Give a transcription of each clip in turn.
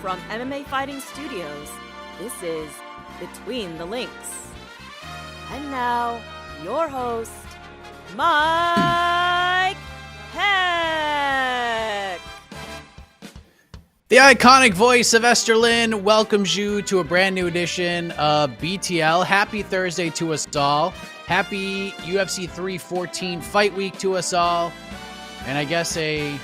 from MMA Fighting Studios, this is Between the Links. And now, your host, Mike Heck. The iconic voice of Esther Lynn welcomes you to a brand new edition of BTL. Happy Thursday to us all. Happy UFC 314 fight week to us all. And I guess a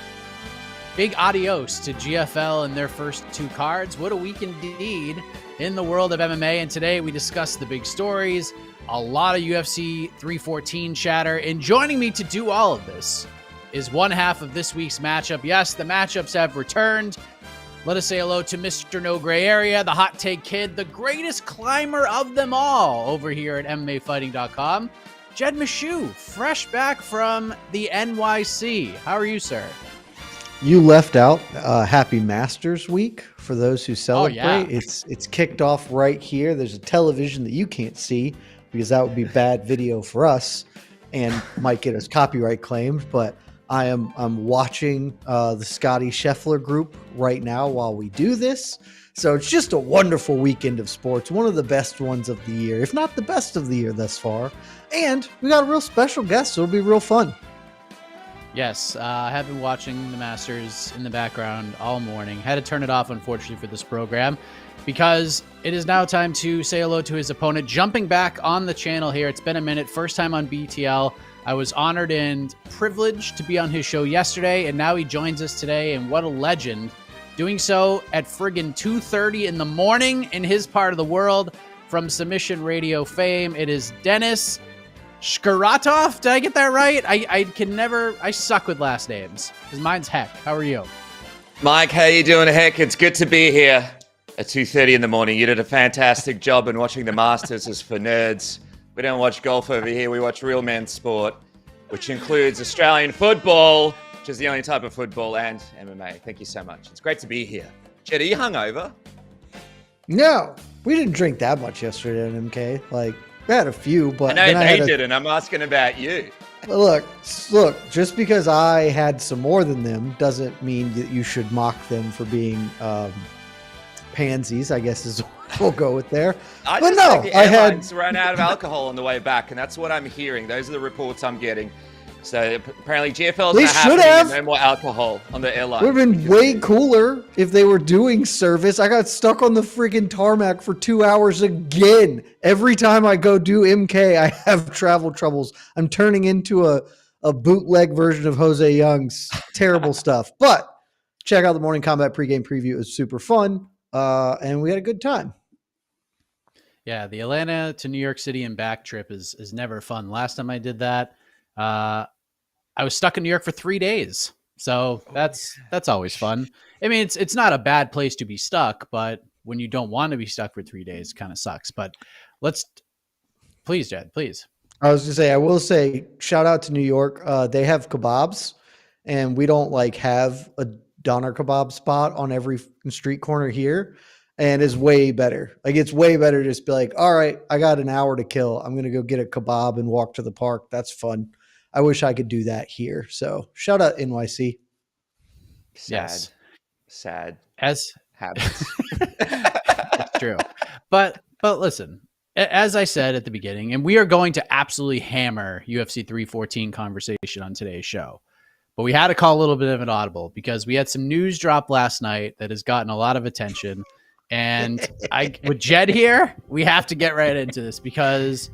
big adios to GFL and their first two cards. What a week indeed in the world of MMA. And today we discuss the big stories, a lot of UFC 314 chatter. And joining me to do all of this is one half of this week's matchup. Yes, the matchups have returned. Let us say hello to Mr. No Gray Area, the Hot Take Kid, the greatest climber of them all over here at MMAfighting.com. Jed Meshew, fresh back from the NYC. How are you, sir? You left out Happy Masters Week for those who celebrate. Oh, yeah. It's kicked off right here. There's a television that you can't see because that would be bad video for us and might get us copyright claimed. But I'm watching the Scotty Scheffler group right now while we do this. So it's just a wonderful weekend of sports, one of the best ones of the year, if not the best of the year thus far. And we got a real special guest, so it'll be real fun. Yes, I have been watching the Masters in the background all morning. Had to turn it off, unfortunately, for this program because it is now time to say hello to his opponent. Jumping back on the channel here, it's been a minute. First time on BTL. I was honored and privileged to be on his show yesterday, and now he joins us today, and what a legend. Doing so at friggin' 2:30 in the morning in his part of the world from Submission Radio fame. It is Dennis Shkaratov. Did I get that right? I suck with last names. Because mine's Heck. How are you? Mike, how you doing, Heck? It's good to be here at 2:30 in the morning. You did a fantastic job in watching the Masters is for nerds. We don't watch golf over here. We watch real men's sport, which includes Australian football, which is the only type of football, and MMA. Thank you so much. It's great to be here. Jed, are you hungover? No, we didn't drink that much yesterday at MK. Like, we had a few, but I know then they didn't. I'm asking about you. Look, just because I had some more than them doesn't mean that you should mock them for being pansies, I guess is what we'll go with there. I but just no, think the airlines ran out of alcohol on the way back, and that's what I'm hearing. Those are the reports I'm getting. So apparently GFL is not happening and no more alcohol on the airline. Would have been way cooler if they were doing service. I got stuck on the freaking tarmac for 2 hours again. Every time I go do MK, I have travel troubles. I'm turning into a bootleg version of Jose Young's terrible stuff. But check out the Morning Combat pregame preview. It was super fun, and we had a good time. Yeah, the Atlanta to New York City and back trip is never fun. Last time I did that, I was stuck in New York for 3 days. So that's always fun. I mean, it's not a bad place to be stuck, but when you don't want to be stuck for 3 days, it kind of sucks. But please, Jed, please. I was going to say, I will say, shout out to New York. They have kebabs, and we don't have a doner kebab spot on every street corner here. And it's way better. It's way better to just be like, all right, I got an hour to kill. I'm going to go get a kebab and walk to the park. That's fun. I wish I could do that here. So shout out NYC. Sad. As habits. It's true. But listen, as I said at the beginning, and we are going to absolutely hammer UFC 314 conversation on today's show. But we had to call a little bit of an audible because we had some news drop last night that has gotten a lot of attention. And with Jed here, we have to get right into this because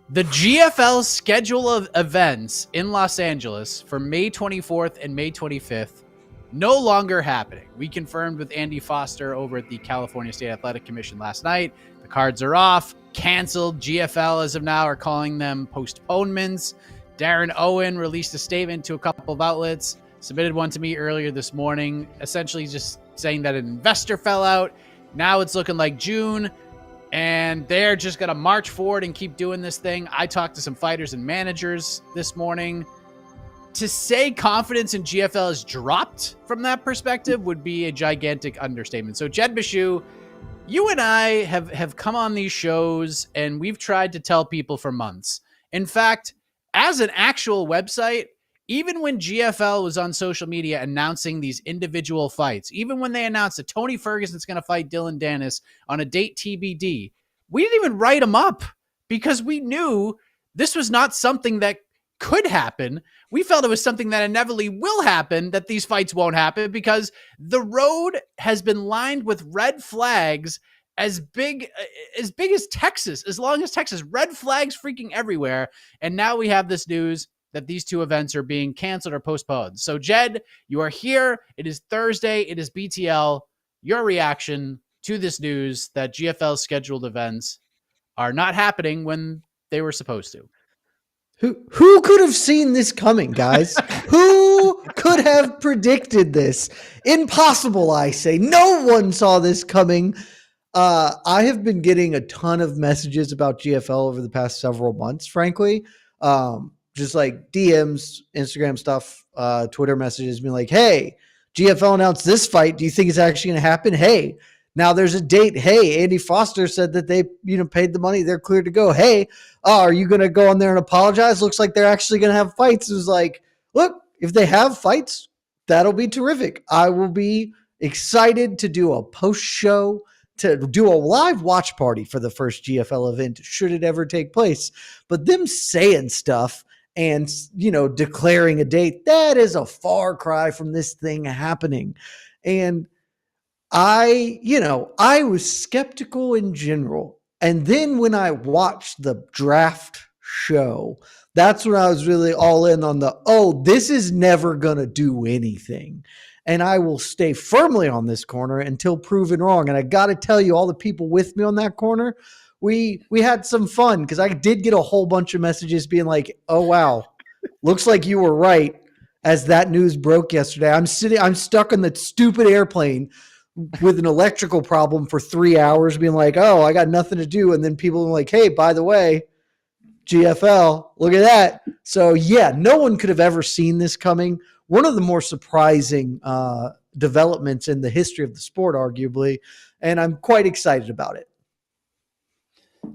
the GFL schedule of events in Los Angeles for May 24th and May 25th no longer happening. We confirmed with Andy Foster over at the California State Athletic Commission last night. The cards are off, canceled. GFL as of now are calling them postponements. Darren Owen released a statement to a couple of outlets, submitted one to me earlier this morning, essentially just saying that an investor fell out. Now it's looking like June, and they're just going to march forward and keep doing this thing. I talked to some fighters and managers this morning. To say confidence in GFL has dropped from that perspective would be a gigantic understatement. So, Jed Meshew, you and I have come on these shows, and we've tried to tell people for months. In fact, as an actual website, even when GFL was on social media announcing these individual fights, even when they announced that Tony Ferguson's going to fight Dylan Dennis on a date TBD, we didn't even write him up because we knew this was not something that could happen. We felt it was something that inevitably will happen, that these fights won't happen because the road has been lined with red flags as big as Texas, as long as Texas. Red flags freaking everywhere. And now we have this news that these two events are being canceled or postponed. So, Jed, you are here. It is Thursday. It is BTL. Your reaction to this news that GFL scheduled events are not happening when they were supposed to. Who could have seen this coming, guys? Who could have predicted this? Impossible, I say. No one saw this coming. I have been getting a ton of messages about GFL over the past several months, frankly. Just like DMs, Instagram stuff, Twitter messages being like, hey, GFL announced this fight. Do you think it's actually going to happen? Hey, now there's a date. Hey, Andy Foster said that they, paid the money. They're cleared to go. Hey, are you going to go on there and apologize? Looks like they're actually going to have fights. It was like, look, if they have fights, that'll be terrific. I will be excited to do a post show, to do a live watch party for the first GFL event, should it ever take place. But them saying stuff and, declaring a date, that is a far cry from this thing happening. And I was skeptical in general. And then when I watched the draft show, that's when I was really all in on this is never going to do anything. And I will stay firmly on this corner until proven wrong. And I got to tell you, all the people with me on that corner, we had some fun because I did get a whole bunch of messages being like, oh, wow, looks like you were right as that news broke yesterday. I'm stuck on that stupid airplane with an electrical problem for 3 hours being like, oh, I got nothing to do. And then people are like, hey, by the way, GFL, look at that. So yeah, no one could have ever seen this coming. One of the more surprising developments in the history of the sport, arguably, and I'm quite excited about it.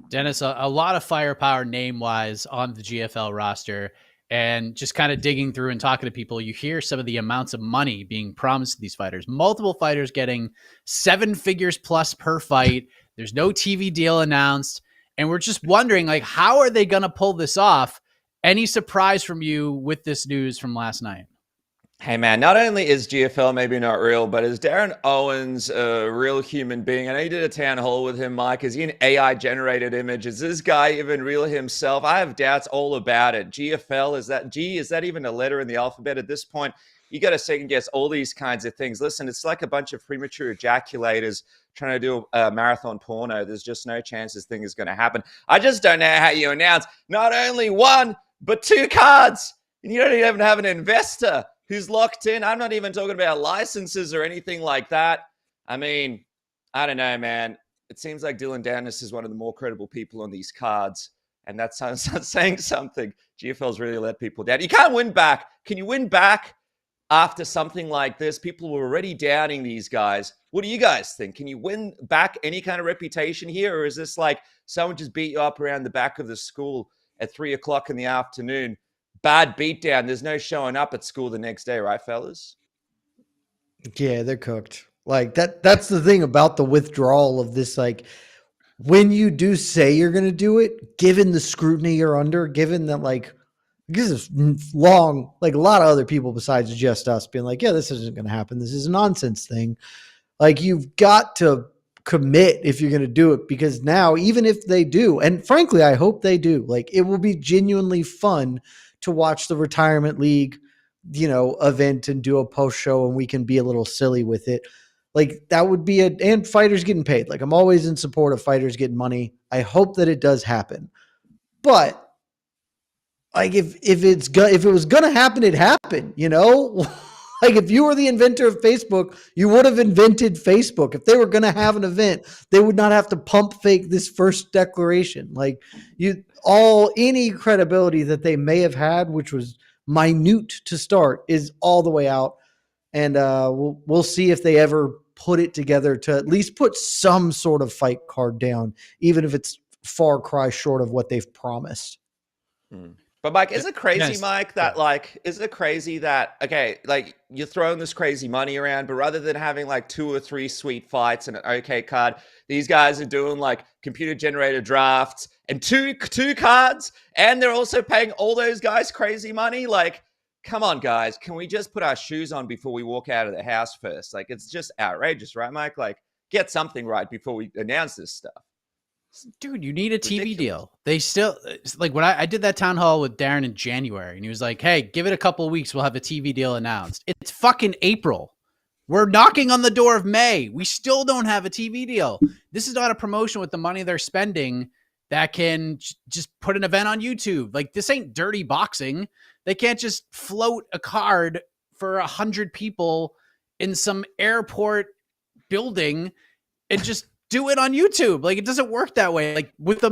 Dennis, a lot of firepower name-wise on the GFL roster, and just kind of digging through and talking to people, you hear some of the amounts of money being promised to these fighters. Multiple fighters getting 7 figures plus per fight. There's no TV deal announced, and we're just wondering, how are they going to pull this off? Any surprise from you with this news from last night? Hey, man, not only is GFL maybe not real, but is Darren Owens a real human being? I know you did a town hall with him, Mike. Is he an AI-generated image? Is this guy even real himself? I have doubts all about it. GFL, is that even a letter in the alphabet at this point? You got to second guess all these kinds of things. Listen, it's like a bunch of premature ejaculators trying to do a marathon porno. There's just no chance this thing is going to happen. I just don't know how you announce not only 1, but 2 cards. And you don't even have an investor who's locked in. I'm not even talking about licenses or anything like that. I mean, I don't know, man. It seems like Dylan Dennis is one of the more credible people on these cards. And that's saying something. GFL's really let people down. You can't win back. Can you win back after something like this? People were already downing these guys. What do you guys think? Can you win back any kind of reputation here? Or is this like someone just beat you up around the back of the school at 3:00 in the afternoon? Bad beatdown. There's no showing up at school the next day, right, fellas? Yeah, they're cooked. That's the thing about the withdrawal of this. When you do say you're going to do it, given the scrutiny you're under, given that this is long, a lot of other people besides just us being like, yeah, this isn't going to happen. This is a nonsense thing. You've got to commit if you're going to do it, because now, even if they do, and frankly, I hope they do, it will be genuinely fun to watch the retirement league, event and do a post show, and we can be a little silly with it. That would be and fighters getting paid. I'm always in support of fighters getting money. I hope that it does happen. But if it was going to happen, it happened, if you were the inventor of Facebook, you would have invented Facebook. If they were going to have an event, they would not have to pump fake this first declaration. Any credibility that they may have had, which was minute to start, is all the way out. And we'll see if they ever put it together to at least put some sort of fight card down, even if it's far cry short of what they've promised. But Mike, is it crazy, Yes. Mike, that like, is it crazy that, okay, like you're throwing this crazy money around, but rather than having like 2 or 3 sweet fights and an okay card, these guys are doing like computer generated drafts and two cards, and they're also paying all those guys crazy money. Like, come on, guys, can we just put our shoes on before we walk out of the house first? Like, it's just outrageous, right, Mike? Like, get something right before we announce this stuff. Dude, you need a TV Ridiculous. deal. They still, like, when I did that town hall with Darren in January, and he was like, hey, give it a couple of weeks, we'll have a TV deal announced. It's fucking April. We're knocking on the door of May. We still don't have a TV deal. This is not a promotion with the money they're spending that can just put an event on YouTube. Like, this ain't dirty boxing. They can't just float a card for 100 people in some airport building and just do it on YouTube. Like, it doesn't work that way. Like, with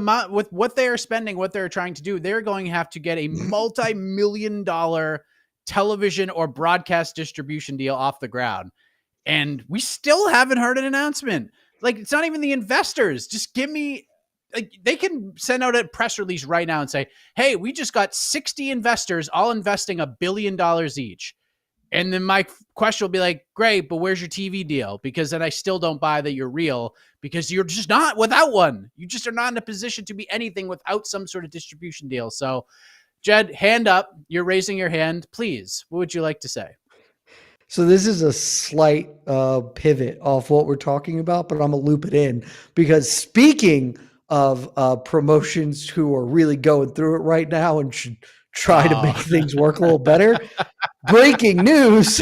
what they are spending, what they're trying to do, they're going to have to get a multi-million-dollar television or broadcast distribution deal off the ground. And we still haven't heard an announcement. Like, it's not even the investors. Just give me, like, they can send out a press release right now and say, hey, we just got 60 investors all investing $1 billion each. And then my question will be like, great, but where's your TV deal? Because then I still don't buy that you're real, because you're just not without one. You just are not in a position to be anything without some sort of distribution deal. So, Jed, hand up. You're raising your hand. Please, what would you like to say? So this is a slight pivot off what we're talking about, but I'm going to loop it in, because speaking of promotions who are really going through it right now and should try to make things work a little better, breaking news,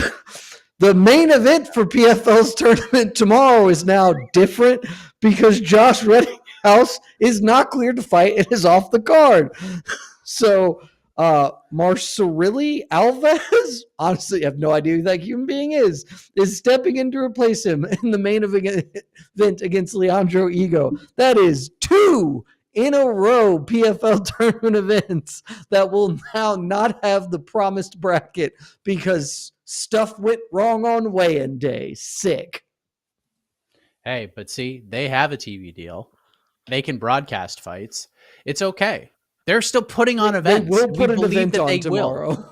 the main event for PFL's tournament tomorrow is now different because Josh Reddinghouse is not cleared to fight and is off the card. So Marcerilli Alves, honestly, I have no idea who that human being is stepping in to replace him in the main event against Leandro Ego. That is 2 in a row PFL tournament events that will now not have the promised bracket because stuff went wrong on weigh-in day. Sick. Hey, but see, they have a TV deal. They can broadcast fights. It's okay. They're still putting on events. They will put an event on they tomorrow.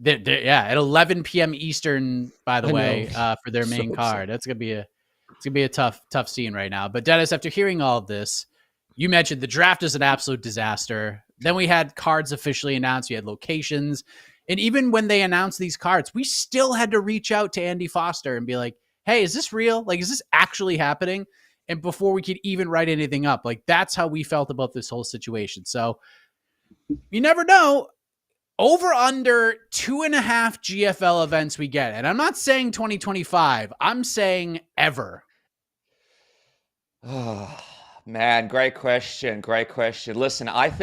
Yeah, at 11 p.m. Eastern, by the way, for their main So card. That's gonna be a tough scene right now. But Dennis, after hearing all of this, you mentioned the draft is an absolute disaster. Then we had cards officially announced. We had locations. And even when they announced these cards, we still had to reach out to Andy Foster and be like, hey, is this real? Like, is this actually happening? And before we could even write anything up, like, that's how we felt about this whole situation. So you never know. Over under 2.5 GFL events we get. And I'm not saying 2025. I'm saying ever. Oh, man, great question. Great question. Listen, I don't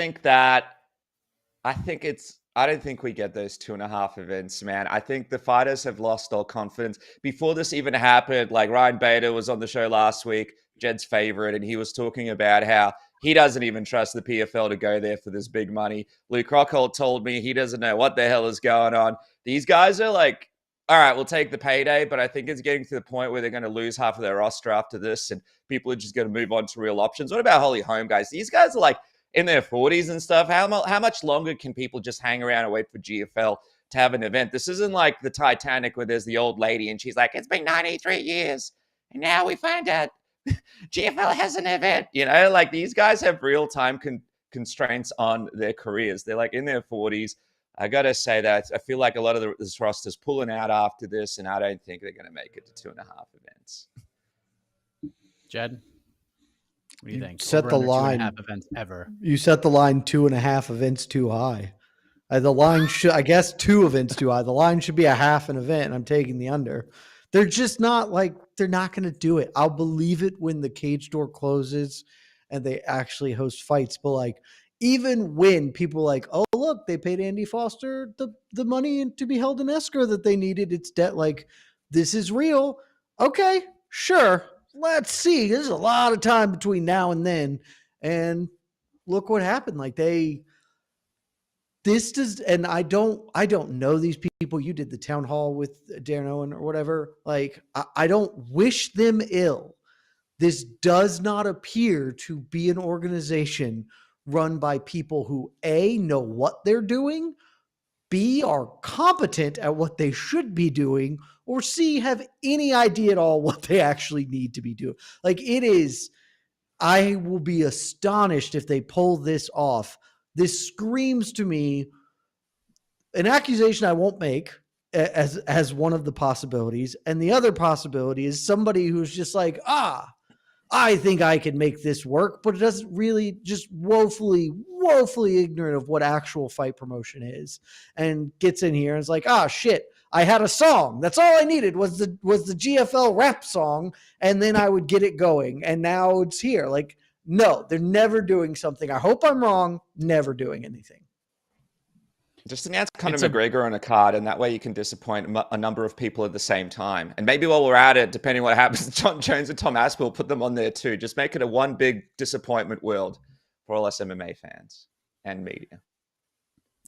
think we get those 2.5 events, man. I think the fighters have lost all confidence. Before this even happened, like Ryan Bader was on the show last week, Jed's favorite, and he was talking about how he doesn't even trust the PFL to go there for this big money. Luke Rockhold told me he doesn't know what the hell is going on. These guys are like, all right, we'll take the payday, but I think it's getting to the point where they're going to lose half of their roster after this, and people are just going to move on to real options. What about Holly Holm, guys? These guys are like in their 40s and stuff. How much longer can people just hang around and wait for GFL to have an event? This isn't like the Titanic where there's the old lady and she's like, it's been 93 years, and now we find out GFL has an event. You know, like these guys have real time constraints on their careers. They're like in their 40s. I got to say that I feel like a lot of this roster's pulling out after this, and I don't think they're going to make it to 2.5 events. Jed, what do you think? Set the line. 2.5 events ever. You set the line 2.5 events too high. The line should, I guess, 2 events too high. The line should be a half an event, and I'm taking the under. They're just not like, they're not going to do it. I'll believe it when the cage door closes and they actually host fights. But like, even when people are like, oh, look, they paid Andy Foster the money to be held in escrow that they needed. It's debt. Like, this is real. Okay, sure. Let's see. There's a lot of time between now and then. And look what happened. Like and I don't know these people. You did the town hall with Darren Owen or whatever. Like, I don't wish them ill. This does not appear to be an organization run by people who A, know what they're doing, B, are competent at what they should be doing, or C, have any idea at all what they actually need to be doing. Like, it is, I will be astonished if they pull this off. This screams to me an accusation I won't make as one of the possibilities. And the other possibility is somebody who's just like, I think I can make this work, but it doesn't really, just woefully ignorant of what actual fight promotion is, and gets in here and is like, shit, I had a song. That's all I needed was the GFL rap song. And then I would get it going. And now it's here. Like, no, they're never doing something. I hope I'm wrong. Never doing anything. Just announce Conor McGregor on a card, and that way you can disappoint a number of people at the same time. And maybe while we're at it, depending what happens, John Jones and Tom Aspinall, put them on there too. Just make it a one big disappointment world for all us MMA fans and media.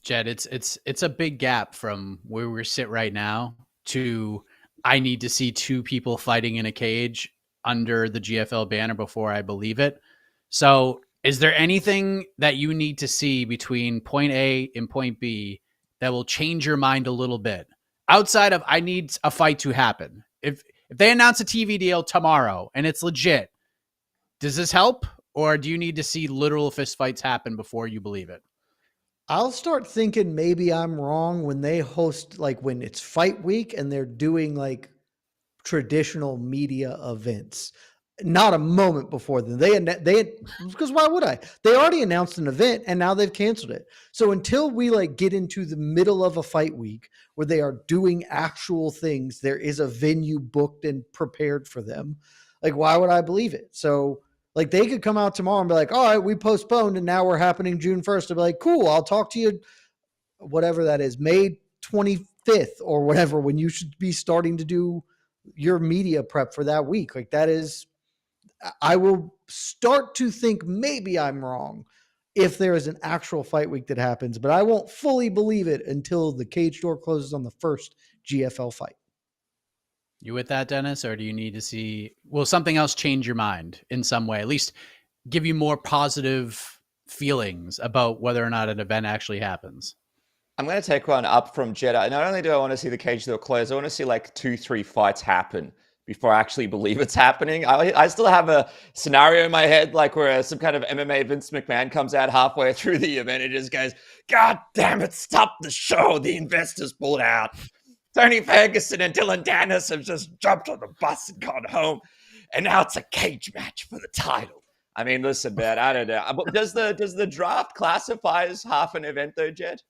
Jed, it's a big gap from where we sit right now to I need to see two people fighting in a cage under the GFL banner before I believe it. So is there anything that you need to see between point A and point B that will change your mind a little bit outside of I need a fight to happen? If they announce a TV deal tomorrow and it's legit, does this help, or do you need to see literal fist fights happen before you believe it? I'll start thinking maybe I'm wrong when they host, like when it's fight week and they're doing like traditional media events. Not a moment before them. They because why would I? They already announced an event and now they've canceled it. So until we like get into the middle of a fight week where they are doing actual things, there is a venue booked and prepared for them. Like, why would I believe it? So like they could come out tomorrow and be like, all right, we postponed and now we're happening June 1st. I'll be like, cool, I'll talk to you, whatever that is, May 25th or whatever, when you should be starting to do your media prep for that week. Like that is, I will start to think maybe I'm wrong if there is an actual fight week that happens, but I won't fully believe it until the cage door closes on the first GFL fight. You with that, Dennis, or do you need to see, will something else change your mind in some way, at least give you more positive feelings about whether or not an event actually happens? I'm going to take one up from Jedi. Not only do I want to see the cage door close, I want to see like 2-3 fights happen before I actually believe it's happening. I still have a scenario in my head, like where some kind of MMA Vince McMahon comes out halfway through the event and just goes, God damn it, stop the show. The investors pulled out. Tony Ferguson and Dylan Dennis have just jumped on the bus and gone home. And now it's a cage match for the title. I mean, listen, man, I don't know. Does the draft classify as half an event though, Jed?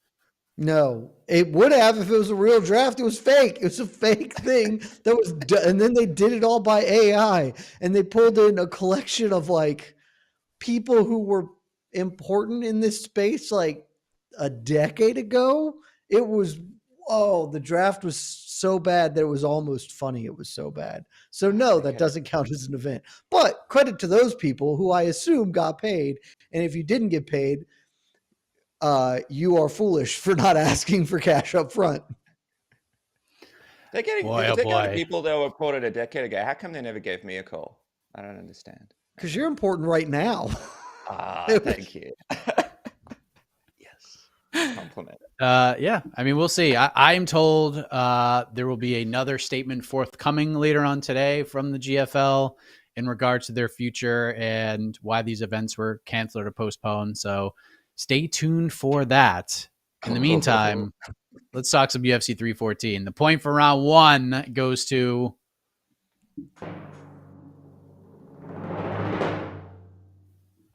No, it would have if it was a real draft. It was fake. It was a fake thing that was done. And then they did it all by AI, and they pulled in a collection of like people who were important in this space like a decade ago. It was, the draft was so bad that it was almost funny. It was so bad. So no, that doesn't count as an event, but credit to those people who I assume got paid. And if you didn't get paid, you are foolish for not asking for cash up front. They're getting people that were reported a decade ago. How come they never gave me a call? I don't understand. Because you're important right now. Thank you. Yes. Compliment. Yeah, I mean, we'll see. I'm told there will be another statement forthcoming later on today from the GFL in regards to their future and why these events were canceled or postponed. So stay tuned for that. In the meantime, let's talk some UFC 314. The point for round one goes to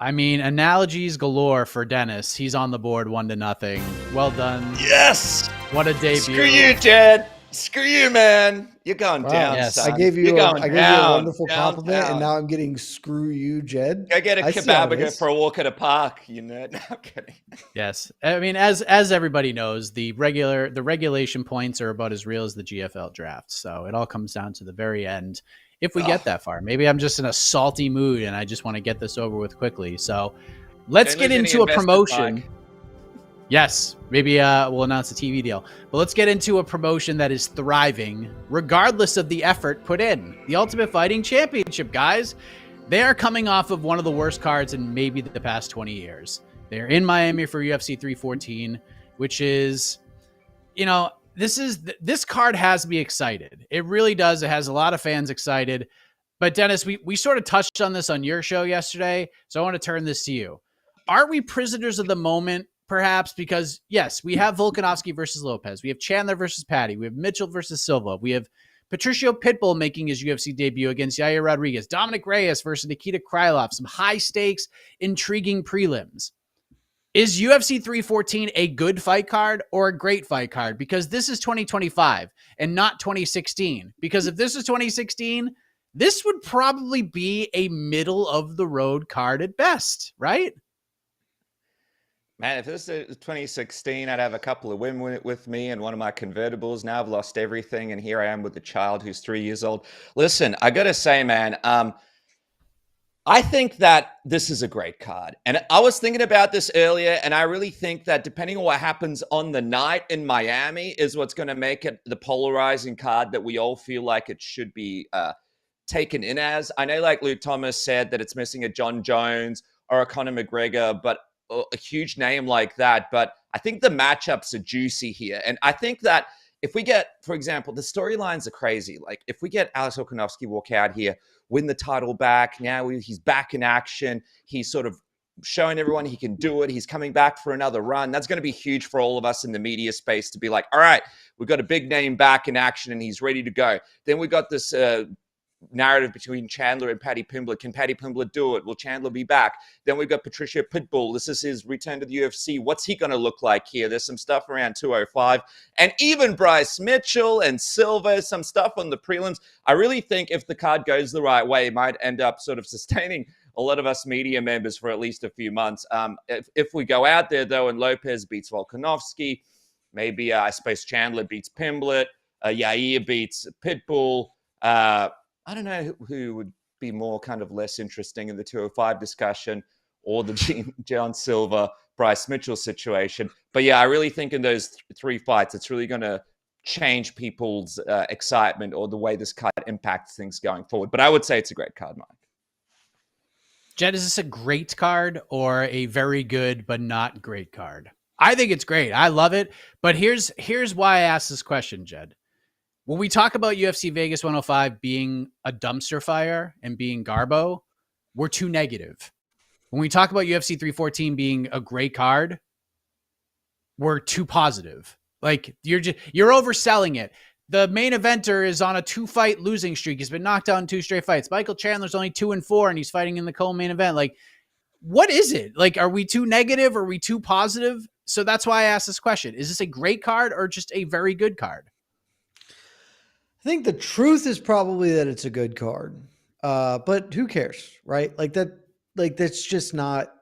analogies galore for Dennis. He's on the board 1-0. Well done. Yes. What a debut. Screw you, Jed. Screw you, man. You're going down. Yes. Son. I gave you a wonderful compliment, down. and now I'm getting screw you, Jed. Go get a kebab and go for a walk at a park. You know, no, I'm kidding. Yes, I mean, as everybody knows, the regulation points are about as real as the GFL draft. So it all comes down to the very end. If we get that far, maybe I'm just in a salty mood and I just want to get this over with quickly. So let's get into a promotion. Yes, maybe we'll announce a TV deal. But let's get into a promotion that is thriving regardless of the effort put in. The Ultimate Fighting Championship, guys. They are coming off of one of the worst cards in maybe the past 20 years. They're in Miami for UFC 314, which is, this card has me excited. It really does. It has a lot of fans excited. But Dennis, we sort of touched on this on your show yesterday, so I want to turn this to you. Are we prisoners of the moment, perhaps? Because, yes, we have Volkanovski versus Lopez. We have Chandler versus Paddy. We have Mitchell versus Silva. We have Patricio Pitbull making his UFC debut against Yair Rodriguez. Dominic Reyes versus Nikita Krylov. Some high-stakes, intriguing prelims. Is UFC 314 a good fight card or a great fight card? Because this is 2025 and not 2016. Because if this is 2016, this would probably be a middle-of-the-road card at best, right? Man, if this is 2016, I'd have a couple of women with me and one of my convertibles. Now I've lost everything, and here I am with a child who's 3 years old. Listen, I got to say, man, I think that this is a great card. And I was thinking about this earlier, and I really think that depending on what happens on the night in Miami is what's going to make it the polarizing card that we all feel like it should be taken in as. I know, like Luke Thomas said, that it's missing a John Jones or a Conor McGregor, but a huge name like that. But I think the matchups are juicy here. And I think that if we get, for example, the storylines are crazy. Like if we get Alex Volkanovski walk out here, win the title back, now he's back in action. He's sort of showing everyone he can do it. He's coming back for another run. That's going to be huge for all of us in the media space to be like, all right, we've got a big name back in action and he's ready to go. Then we got this narrative between Chandler and Paddy Pimblett. Can Paddy Pimblett do it? Will Chandler be back? Then we've got Patricio Pitbull. This is his return to the UFC. What's he going to look like here? There's some stuff around 205. And even Bryce Mitchell and Silva, some stuff on the prelims. I really think if the card goes the right way, it might end up sort of sustaining a lot of us media members for at least a few months. If we go out there, though, and Lopez beats Volkanovski, maybe I suppose Chandler beats Pimblett, Yair beats Pitbull, I don't know who would be more kind of less interesting in the 205 discussion or the John Silva, Bryce Mitchell situation. But yeah, I really think in those three fights, it's really going to change people's excitement or the way this card impacts things going forward. But I would say it's a great card, Mike. Jed, is this a great card or a very good but not great card? I think it's great. I love it. But here's why I asked this question, Jed. When we talk about UFC Vegas 105 being a dumpster fire and being garbo, we're too negative. When we talk about UFC 314 being a great card, we're too positive. Like you're overselling it. The main eventer is on a 2-fight losing streak. He's been knocked out in 2 straight fights. Michael Chandler's only 2-4 and he's fighting in the co-main event. Like, what is it? Like, are we too negative? Are we too positive? So that's why I asked this question. Is this a great card or just a very good card? I think the truth is probably that it's a good card, but who cares, right? That's just not,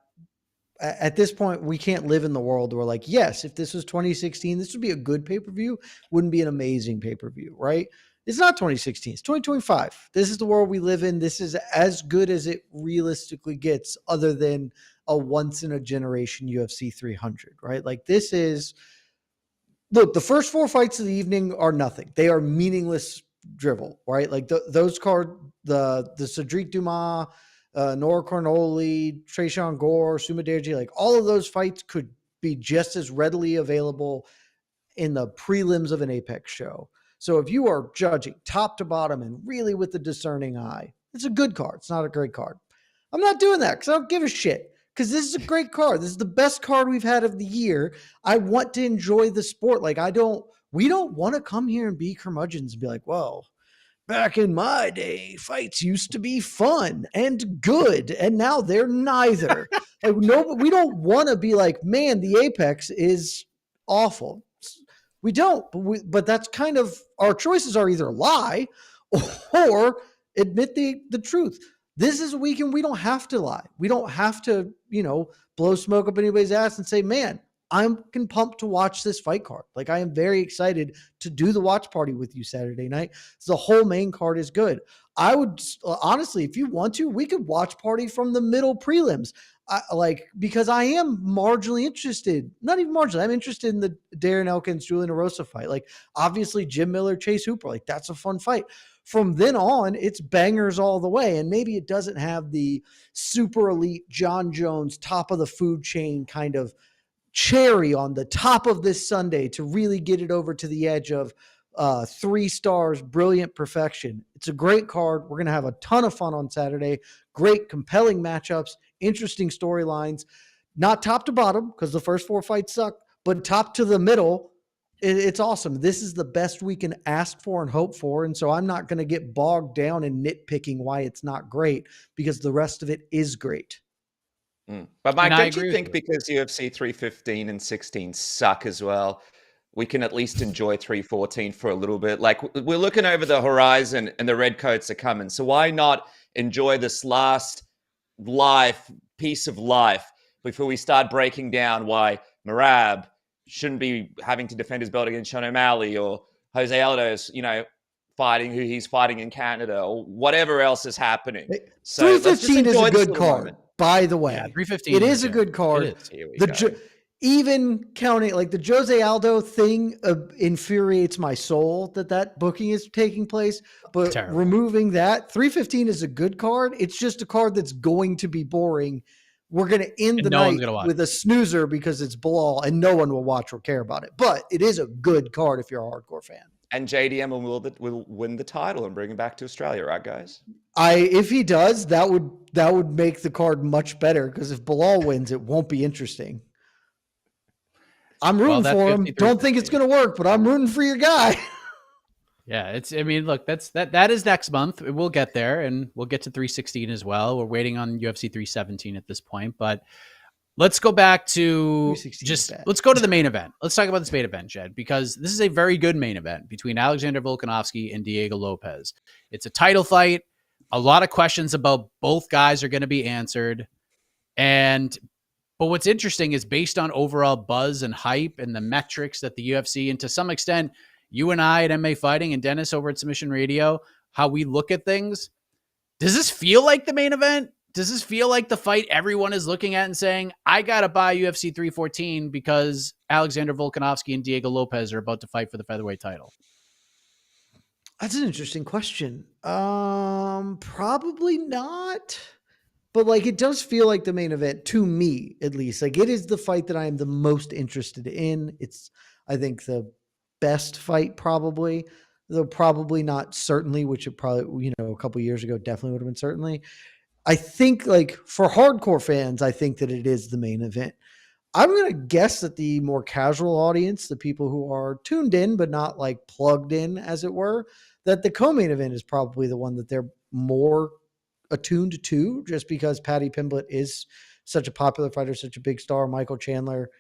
at this point, we can't live in the world where like, yes, if this was 2016, this would be a good pay-per-view, wouldn't be an amazing pay-per-view, right? It's not 2016, it's 2025. This is the world we live in. This is as good as it realistically gets other than a once-in-a-generation UFC 300, right? Like this is... Look, the first 4 fights of the evening are nothing. They are meaningless drivel, right? Like those cards, the Cedric Dumas, Nora Cornoli, Tresean Gore, Sumaderji, like all of those fights could be just as readily available in the prelims of an Apex show. So if you are judging top to bottom and really with a discerning eye, it's a good card. It's not a great card. I'm not doing that because I don't give a shit. Because this is a great card. This is the best card we've had of the year. I want to enjoy the sport. Like we don't want to come here and be curmudgeons and be like, well, back in my day, fights used to be fun and good, and now they're neither. Like no, we don't want to be like, man, the Apex is awful. We don't, but that's kind of our choices are either lie or admit the truth. This is a weekend we don't have to lie. We don't have to, blow smoke up anybody's ass and say, man, I'm pumped to watch this fight card. Like I am very excited to do the watch party with you Saturday night. The whole main card is good. I would honestly, if you want to, we could watch party from the middle prelims. Because I am marginally interested, not even marginally, I'm interested in the Darren Elkins, Julian Erosa fight. Like obviously Jim Miller, Chase Hooper, like that's a fun fight. from then on, it's bangers all the way. And maybe it doesn't have the super elite John Jones, top of the food chain kind of cherry on the top of this Sunday to really get it over to the edge of 3 stars, brilliant perfection. It's a great card. We're going to have a ton of fun on Saturday. Great, compelling matchups, interesting storylines. Not top to bottom because the first 4 fights suck, but top to the middle, it's awesome. This is the best we can ask for and hope for. And so I'm not going to get bogged down in nitpicking why it's not great because the rest of it is great. But Mike, don't you think because UFC 315 and 16 suck as well, we can at least enjoy 314 for a little bit? Like, we're looking over the horizon and the redcoats are coming. So why not enjoy this last piece of life before we start breaking down why Merab shouldn't be having to defend his belt against Sean O'Malley, or Jose Aldo's, fighting who he's fighting in Canada, or whatever else is happening. So 315 is a good card, by the way. Yeah, 315. It is a good card. Even counting like the Jose Aldo thing infuriates my soul that booking is taking place. But removing that, 315 is a good card. It's just a card that's going to be boring. We're going to end the night with a snoozer because it's Bilal and no one will watch or care about it. But it is a good card if you're a hardcore fan. And JDM will win the title and bring him back to Australia, right, guys? If he does, that would make the card much better because if Bilal wins, it won't be interesting. I'm rooting for him. Don't think it's going to work, but I'm rooting for your guy. Yeah, look, that is next month. We'll get there, and we'll get to 316 as well. We're waiting on UFC 317 at this point, but let's go back to let's go to the main event. Let's talk about this main event, Jed, because this is a very good main event between Alexander Volkanovski and Diego Lopez. It's a title fight. A lot of questions about both guys are going to be answered. But what's interesting is based on overall buzz and hype and the metrics that the UFC, and to some extent, you and I at MMA Fighting and Dennis over at Submission Radio, how we look at things. Does this feel like the main event? Does this feel like the fight everyone is looking at and saying, I got to buy UFC 314 because Alexander Volkanovski and Diego Lopez are about to fight for the featherweight title? That's an interesting question. Probably not. But like, it does feel like the main event to me, at least. Like, it is the fight that I am the most interested in. It's, I think, the best fight probably, though probably not certainly, which it probably, a couple years ago definitely would have been certainly. I think like for hardcore fans, I think that it is the main event. I'm going to guess that the more casual audience, the people who are tuned in, but not like plugged in as it were, that the co-main event is probably the one that they're more attuned to, just because Paddy Pimblett is such a popular fighter, such a big star. Michael Chandler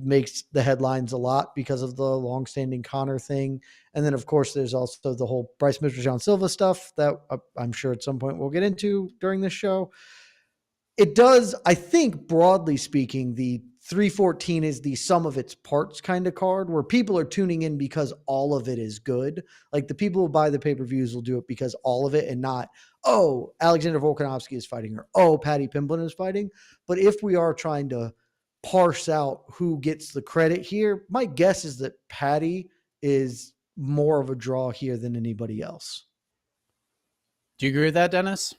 makes the headlines a lot because of the longstanding Connor thing. And then of course there's also the whole Bryce Silva stuff that I'm sure at some point we'll get into during this show. It does, I think, broadly speaking, the 314 is the sum of its parts kind of card where people are tuning in because all of it is good. Like the people who buy the pay-per-views will do it because all of it and not, oh, Alexander Volkanovski is fighting or, oh, Paddy Pimblett is fighting. But if we are trying to parse out who gets the credit here, my guess is that Paddy is more of a draw here than anybody else. Do you agree with that, Dennis?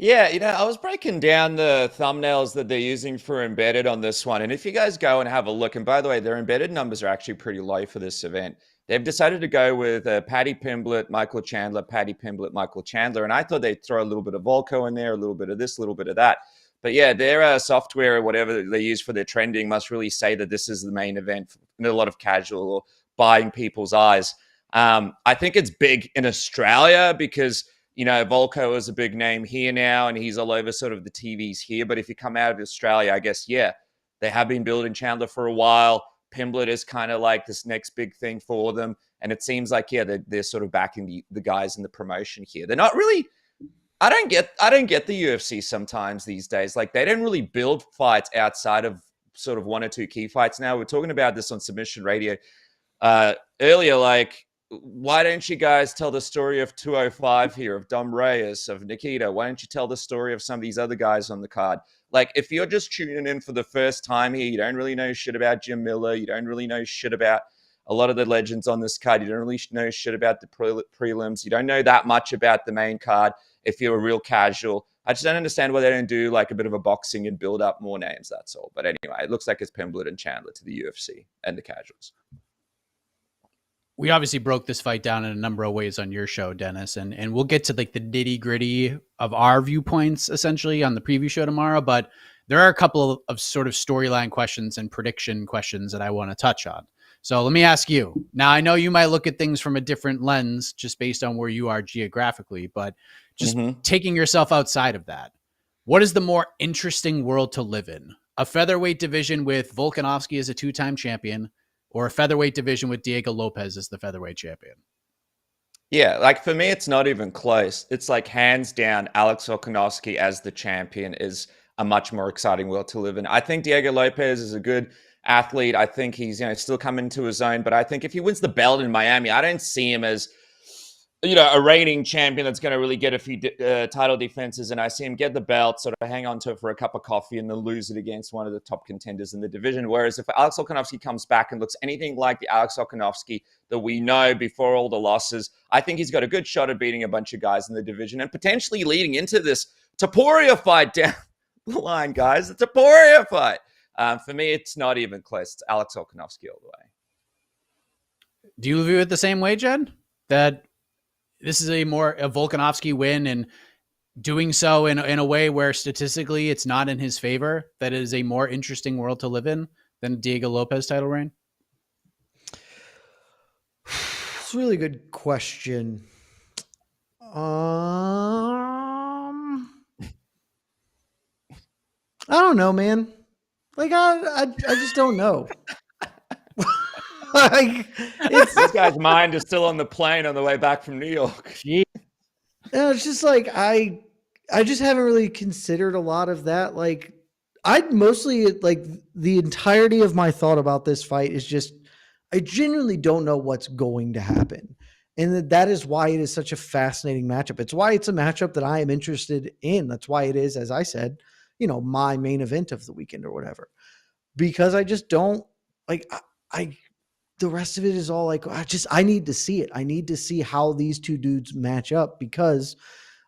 Yeah, I was breaking down the thumbnails that they're using for embedded on this one. And if you guys go and have a look, and by the way, their embedded numbers are actually pretty low for this event. They've decided to go with Paddy Pimblett, Michael Chandler, Paddy Pimblett, Michael Chandler. And I thought they'd throw a little bit of Volko in there, a little bit of this, a little bit of that. But yeah, their software or whatever they use for their trending must really say that this is the main event in a lot of casual or buying people's eyes. I think it's big in Australia because Volko is a big name here now and he's all over sort of the TVs here. But if you come out of Australia, I guess, yeah, they have been building Chandler for a while. Pimblett is kind of like this next big thing for them. And it seems like, yeah, they're sort of backing the guys in the promotion here. They're not really, I don't get the UFC sometimes these days. Like they don't really build fights outside of sort of one or two key fights now. We're talking about this on Submission Radio earlier, like, why don't you guys tell the story of 205 here, of Dom Reyes, of Nikita? Why don't you tell the story of some of these other guys on the card? Like, if you're just tuning in for the first time here, you don't really know shit about Jim Miller. You don't really know shit about a lot of the legends on this card, you don't really know shit about the prelims. You don't know that much about the main card if you're a real casual. I just don't understand why they don't do like a bit of a boxing and build up more names, that's all. But anyway, it looks like it's Pimblett and Chandler to the UFC and the casuals. We obviously broke this fight down in a number of ways on your show, Dennis, and we'll get to like the nitty gritty of our viewpoints essentially on the preview show tomorrow. But there are a couple of sort of storyline questions and prediction questions that I want to touch on. So let me ask you. Now, I know you might look at things from a different lens just based on where you are geographically, but just taking yourself outside of that, what is the more interesting world to live in? A featherweight division with Volkanovski as a 2-time champion, or a featherweight division with Diego Lopez as the featherweight champion? Yeah, like for me, it's not even close. It's like hands down, Alex Volkanovski as the champion is a much more exciting world to live in. I think Diego Lopez is a good athlete. I think he's, still coming into his own, but I think if he wins the belt in Miami, I don't see him as, a reigning champion that's going to really get a few title defenses. And I see him get the belt, sort of hang on to it for a cup of coffee and then lose it against one of the top contenders in the division. Whereas if Alex Volkanovski comes back and looks anything like the Alex Volkanovski that we know before all the losses, I think he's got a good shot at beating a bunch of guys in the division and potentially leading into this Topuria fight down the line, guys. It's a Topuria fight. For me, it's not even close. It's Alex Volkanovski all the way. Do you view it the same way, Jed? That this is a Volkanovski win, and doing so in a way where statistically it's not in his favor, that it is a more interesting world to live in than Diego Lopez title reign? It's a really good question. I don't know, man. Like I just don't know. This guy's mind is still on the plane on the way back from New York. It's just like I just haven't really considered a lot of that. Like I'd mostly like the entirety of my thought about this fight is just I genuinely don't know what's going to happen. And that is why it is such a fascinating matchup. It's why it's a matchup that I am interested in. That's why it is, as I said, my main event of the weekend or whatever. Because I just don't like the rest of it is all like, I need to see it. I need to see how these two dudes match up because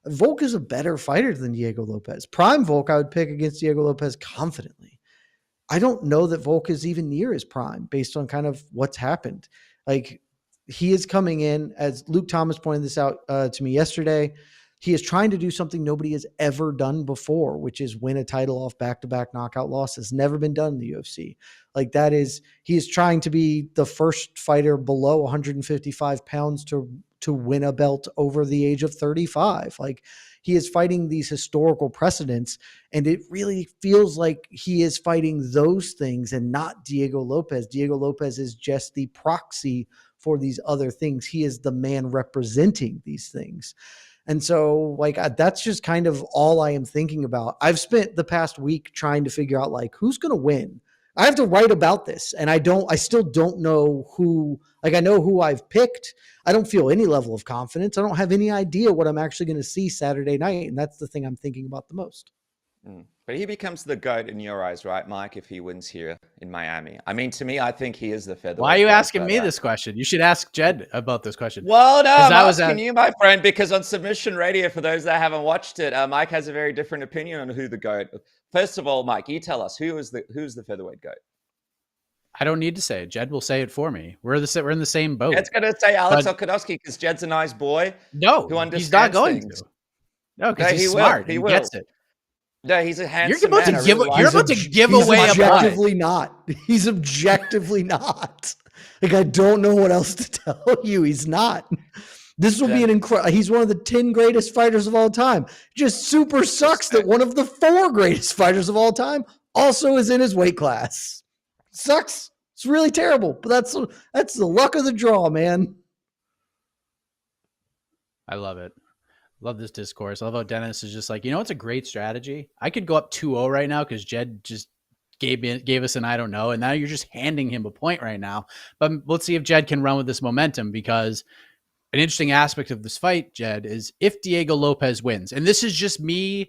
Volk is a better fighter than Diego Lopez. Prime Volk, I would pick against Diego Lopez confidently. I don't know that Volk is even near his prime based on kind of what's happened. Like he is coming in, as Luke Thomas pointed this out to me yesterday, he is trying to do something nobody has ever done before, which is win a title off back-to-back knockout losses. Never been done in the UFC. Like he is trying to be the first fighter below 155 pounds to win a belt over the age of 35. Like he is fighting these historical precedents, and it really feels like he is fighting those things and not Diego Lopez. Diego Lopez is just the proxy for these other things. He is the man representing these things. And so that's just kind of all I am thinking about. I've spent the past week trying to figure out who's going to win. I have to write about this and I still don't know who, I know who I've picked. I don't feel any level of confidence. I don't have any idea what I'm actually going to see Saturday night. And that's the thing I'm thinking about the most. But he becomes the GOAT in your eyes, right, Mike, if he wins here in Miami? I mean, to me, I think he is the featherweight. Why are you asking me this question? You should ask Jed about this question. Well, no, I'm asking you, my friend, because on Submission Radio, for those that haven't watched it, Mike has a very different opinion on who the GOAT. First of all, Mike, you tell us, who's the featherweight GOAT? I don't need to say it. Jed will say it for me. We're in the same boat. It's going to say Alex Volkanovski because Jed's a nice boy. No, who understands he's not going things. to. No, because he's smart. He gets it. No, he's a handsome man. You're about to give away a objectively not. He's objectively not. I don't know what else to tell you. He's not. This will be an incredible. He's one of the 10 greatest fighters of all time. Just super sucks that one of the 4 greatest fighters of all time also is in his weight class. Sucks. It's really terrible, but that's the luck of the draw, man. I love it. Love this discourse. I love how Dennis is just like, it's a great strategy. I could go up 2-0 right now because Jed just gave us an I don't know, and now you're just handing him a point right now. But let's see if Jed can run with this momentum, because an interesting aspect of this fight, Jed, is if Diego Lopez wins, and this is just me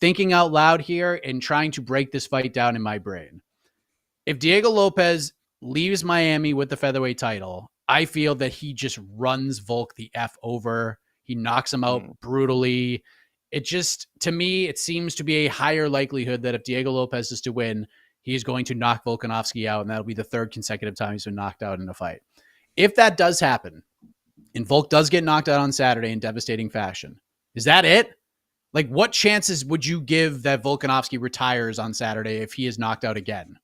thinking out loud here and trying to break this fight down in my brain. If Diego Lopez leaves Miami with the featherweight title, I feel that he just runs Volk the F over. He knocks him out brutally. It just, to me, it seems to be a higher likelihood that if Diego Lopez is to win, he's going to knock Volkanovski out, and that'll be the third consecutive time he's been knocked out in a fight. If that does happen, and Volk does get knocked out on Saturday in devastating fashion, is that it? Like, what chances would you give that Volkanovski retires on Saturday if he is knocked out again?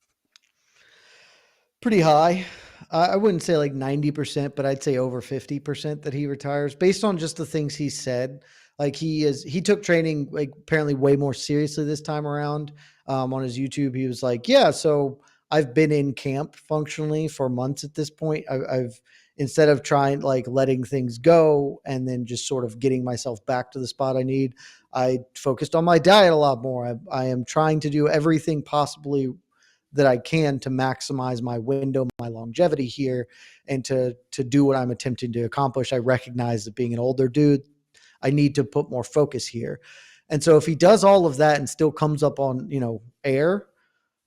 Pretty high. I wouldn't say like 90%, but I'd say over 50% that he retires based on just the things he said. Like he took training like apparently way more seriously this time around. On his YouTube, he was like, yeah, so I've been in camp functionally for months at this point. I've instead of trying like letting things go and then just sort of getting myself back to the spot I need, I focused on my diet a lot more. I am trying to do everything possibly that I can to maximize my window, my longevity here, and to do what I'm attempting to accomplish. I recognize that being an older dude, I need to put more focus here. And so if he does all of that and still comes up on, air,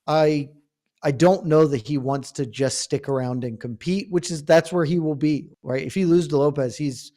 I don't know that he wants to just stick around and compete, that's where he will be, right? If he loses to Lopez, he's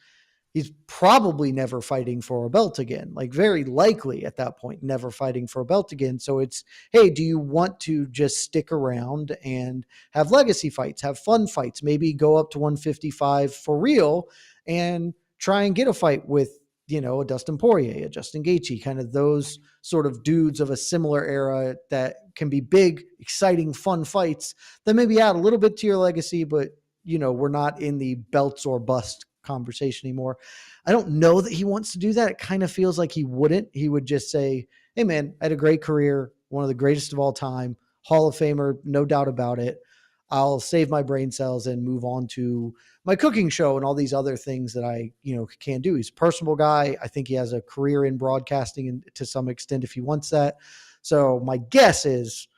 probably never fighting for a belt again, like very likely at that point, never fighting for a belt again. So it's, hey, do you want to just stick around and have legacy fights, have fun fights, maybe go up to 155 for real and try and get a fight with, a Dustin Poirier, a Justin Gaethje, kind of those sort of dudes of a similar era that can be big, exciting, fun fights that maybe add a little bit to your legacy, but we're not in the belts or bust conversation anymore. I don't know that he wants to do that. It kind of feels like he wouldn't. He would just say, hey man, I had a great career, one of the greatest of all time, Hall of Famer, no doubt about it. I'll save my brain cells and move on to my cooking show and all these other things that I, can do. He's a personable guy. I think he has a career in broadcasting and to some extent if he wants that. So my guess is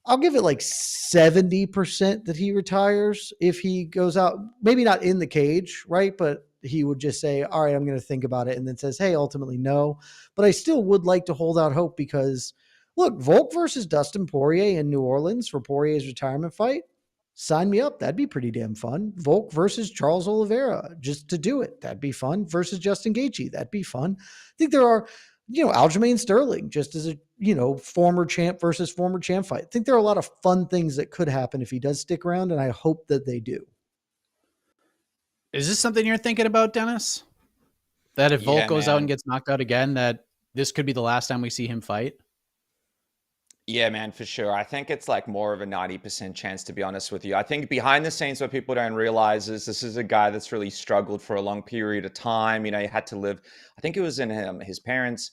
I'll give it like 70% that he retires if he goes out, maybe not in the cage, right? But he would just say, all right, I'm going to think about it. And then says, hey, ultimately, no. But I still would like to hold out hope because, look, Volk versus Dustin Poirier in New Orleans for Poirier's retirement fight. Sign me up. That'd be pretty damn fun. Volk versus Charles Oliveira, just to do it. That'd be fun. Versus Justin Gaethje. That'd be fun. I think there are, Aljamain Sterling, just as a, former champ versus former champ fight. I think there are a lot of fun things that could happen if he does stick around, and I hope that they do. Is this something you're thinking about, Dennis? That if Volk goes out and gets knocked out again, that this could be the last time we see him fight? Yeah, man, for sure. I think it's like more of a 90% chance, to be honest with you. I think behind the scenes, what people don't realize is this is a guy that's really struggled for a long period of time. He had to live, I think it was in his parents'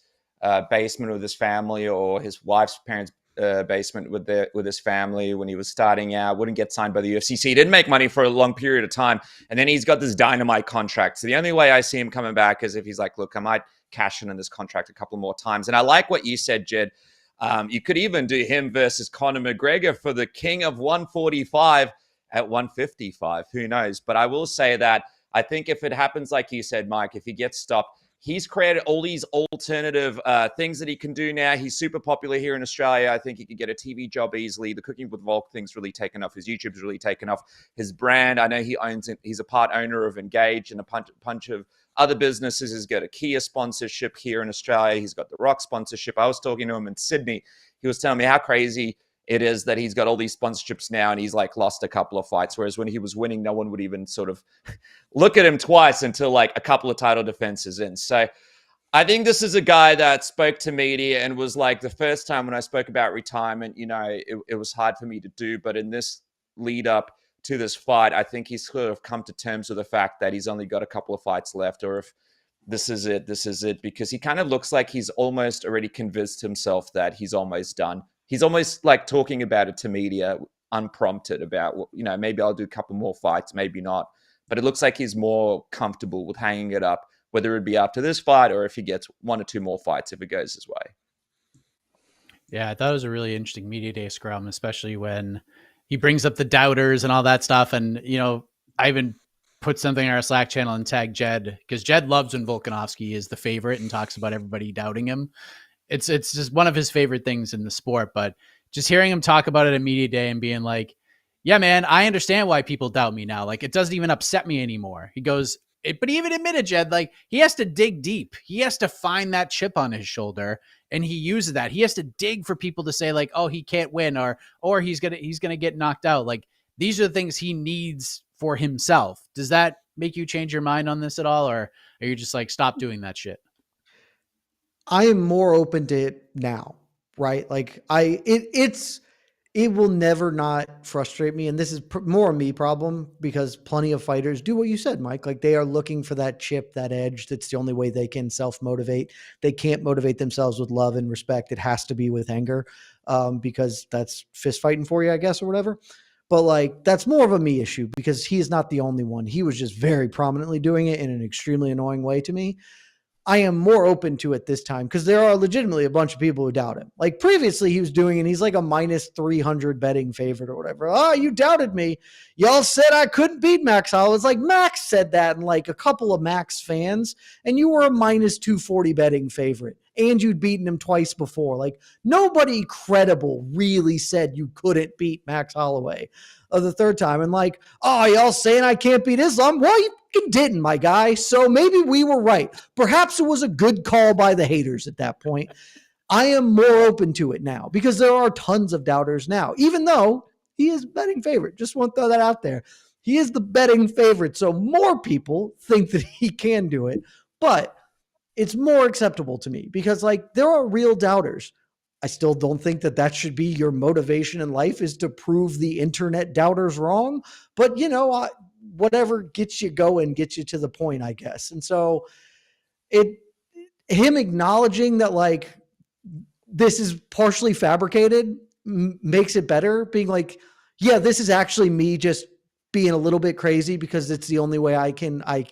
basement with his family, or his wife's parents' basement with his family when he was starting out. Wouldn't get signed by the UFC. So he didn't make money for a long period of time. And then he's got this dynamite contract. So the only way I see him coming back is if he's like, look, I might cash in on this contract a couple more times. And I like what you said, Jed. You could even do him versus Conor McGregor for the king of 145 at 155. Who knows? But I will say that I think if it happens like you said, Mike, if he gets stopped, he's created all these alternative things that he can do now. He's super popular here in Australia. I think he could get a TV job easily. The Cooking with Volk thing's really taken off. His YouTube's really taken off. His brand, I know he owns it. He's a part owner of Engage and a bunch of other businesses. He's got a Kia sponsorship here in Australia. He's got the Rock sponsorship. I was talking to him in Sydney. He was telling me how crazy it is that he's got all these sponsorships now and he's like lost a couple of fights. Whereas when he was winning, no one would even sort of look at him twice until like a couple of title defenses in. So I think this is a guy that spoke to media and was like, the first time when I spoke about retirement, it was hard for me to do. But in this lead up to this fight, I think he's sort of come to terms with the fact that he's only got a couple of fights left, or if this is it, because he kind of looks like he's almost already convinced himself that he's almost done. He's almost like talking about it to media unprompted about, maybe I'll do a couple more fights, maybe not. But it looks like he's more comfortable with hanging it up, whether it be after this fight or if he gets one or two more fights if it goes his way. Yeah, I thought it was a really interesting media day scrum, especially when he brings up the doubters and all that stuff. And, I even put something in our Slack channel and tagged Jed, because Jed loves when Volkanovski is the favorite and talks about everybody doubting him. It's just one of his favorite things in the sport. But just hearing him talk about it at media day and being like, yeah, man, I understand why people doubt me now. Like, it doesn't even upset me anymore. He goes, but he even admitted, Jed, like, he has to dig deep. He has to find that chip on his shoulder, and he uses that. He has to dig for people to say, like, oh, he can't win, or he's gonna get knocked out. Like, these are the things he needs for himself. Does that make you change your mind on this at all, or are you just like, stop doing that shit? I am more open to it now, right? Like it will never not frustrate me. And this is more a me problem because plenty of fighters do what you said, Mike. Like they are looking for that chip, that edge. That's the only way they can self-motivate. They can't motivate themselves with love and respect. It has to be with anger because that's fist fighting for you, I guess, or whatever. But like, that's more of a me issue because he is not the only one. He was just very prominently doing it in an extremely annoying way to me. I am more open to it this time because there are legitimately a bunch of people who doubt him. Like previously he was doing, and he's like a minus 300 betting favorite or whatever. Oh, you doubted me. Y'all said I couldn't beat Max Holloway. It's like Max said that and like a couple of Max fans, and you were a minus 240 betting favorite and you'd beaten him twice before. Like nobody credible really said you couldn't beat Max Holloway the third time. And like, oh, y'all saying I can't beat Islam? Well, you didn't, my guy. So maybe we were right. Perhaps it was a good call by the haters at that point. I am more open to it now because there are tons of doubters now, even though he is betting favorite. Just want to throw that out there. He is the betting favorite. So more people think that he can do it, but it's more acceptable to me because like there are real doubters. I still don't think that that should be your motivation in life is to prove the internet doubters wrong. But, you know, whatever gets you going, gets you to the point, I guess. And so him acknowledging that like this is partially fabricated makes it better. Being like, yeah, this is actually me just being a little bit crazy because it's the only way I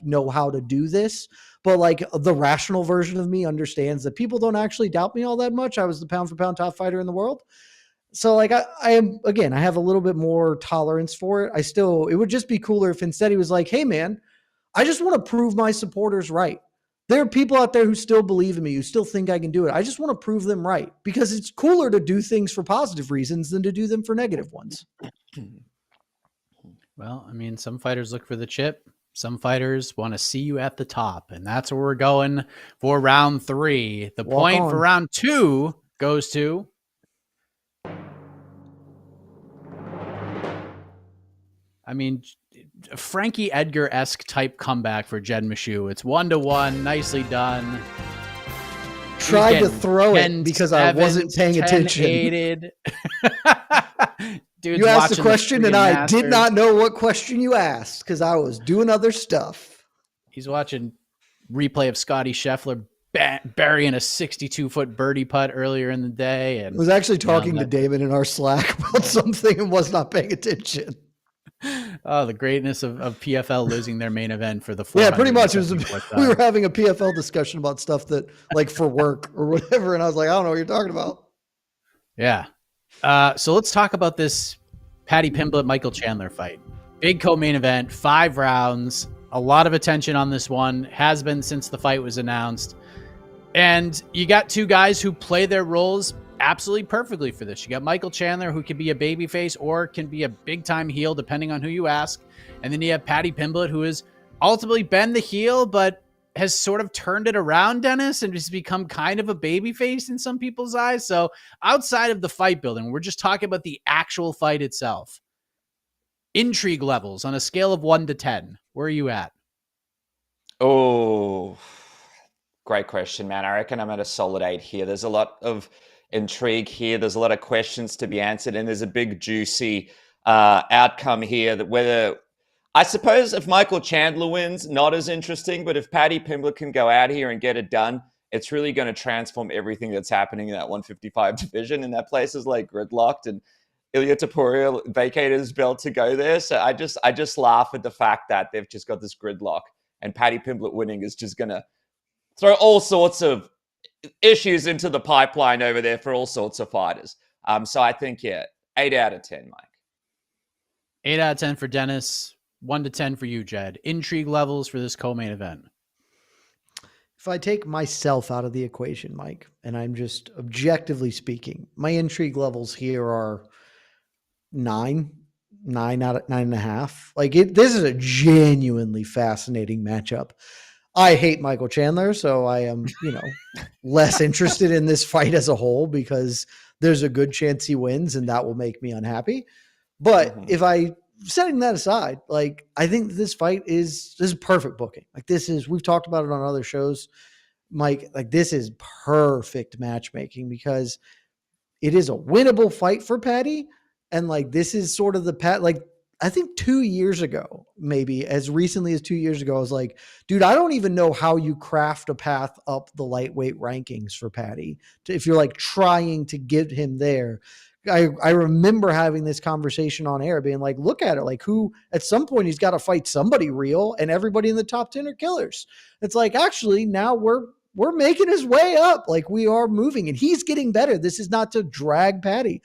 know how to do this. But like the rational version of me understands that people don't actually doubt me all that much. I was the pound for pound top fighter in the world. So like I am, again, I have a little bit more tolerance for it. It would just be cooler if instead he was like, hey man, I just want to prove my supporters right. There are people out there who still believe in me, who still think I can do it. I just want to prove them right because it's cooler to do things for positive reasons than to do them for negative ones. Well, I mean, some fighters look for the chip. Some fighters want to see you at the top, and that's where we're going for round 3. The point for round 2 goes to Frankie Edgar-esque type comeback for Jed Meshew. It's 1-1, nicely done. Tried to throw it because I wasn't paying attention. You asked a question and I did not know what question you asked because I was doing other stuff. He's watching replay of Scotty Scheffler burying a 62-foot birdie putt earlier in the day. And I was actually talking to Damon in our Slack about something and was not paying attention. Oh, the greatness of PFL losing their main event for the yeah, pretty much. We were having a PFL discussion about stuff that like for work or whatever, and I was like, I don't know what you're talking about. Yeah. So let's talk about this Paddy Pimblett Michael Chandler fight. Big co-main event, 5 rounds. A lot of attention on this one, has been since the fight was announced. And you got 2 guys who play their roles absolutely perfectly for this. You got Michael Chandler, who can be a babyface or can be a big-time heel, depending on who you ask. And then you have Paddy Pimblett, who has ultimately been the heel, but has sort of turned it around, Dennis, and has become kind of a babyface in some people's eyes. So outside of the fight building, we're just talking about the actual fight itself. Intrigue levels on a scale of 1 to 10. Where are you at? Oh, great question, man. I reckon I'm at a solid 8 here. There's a lot of intrigue here. There's a lot of questions to be answered, and there's a big juicy outcome here that whether, I suppose if Michael Chandler wins, not as interesting, but if Paddy Pimblett can go out here and get it done, it's really going to transform everything that's happening in that 155 division, and that place is like gridlocked, and Ilya Topuria vacated his belt to go there. So I just laugh at the fact that they've just got this gridlock, and Paddy Pimblett winning is just going to throw all sorts of issues into the pipeline over there for all sorts of fighters. So I think, 8 out of 10, Mike. 8 out of 10 for Dennis. 1 to 10 for you, Jed. Intrigue levels for this co-main event. If I take myself out of the equation, Mike, and I'm just objectively speaking, my intrigue levels here are 9. 9.5. Like this is a genuinely fascinating matchup. I hate Michael Chandler, so I am, less interested in this fight as a whole because there's a good chance he wins and that will make me unhappy. But if I setting that aside, like I think this fight this is perfect booking. Like we've talked about it on other shows, Mike, like this is perfect matchmaking because it is a winnable fight for Paddy. And like, this is sort of like, I think 2 years ago, maybe as recently as 2 years ago, I was like, dude, I don't even know how you craft a path up the lightweight rankings for Paddy. If you're like trying to get him there, I remember having this conversation on air being like, look at it. Like at some point he's got to fight somebody real and everybody in the top 10 are killers. It's like, actually now we're making his way up. Like we are moving and he's getting better. This is not to drag Paddy.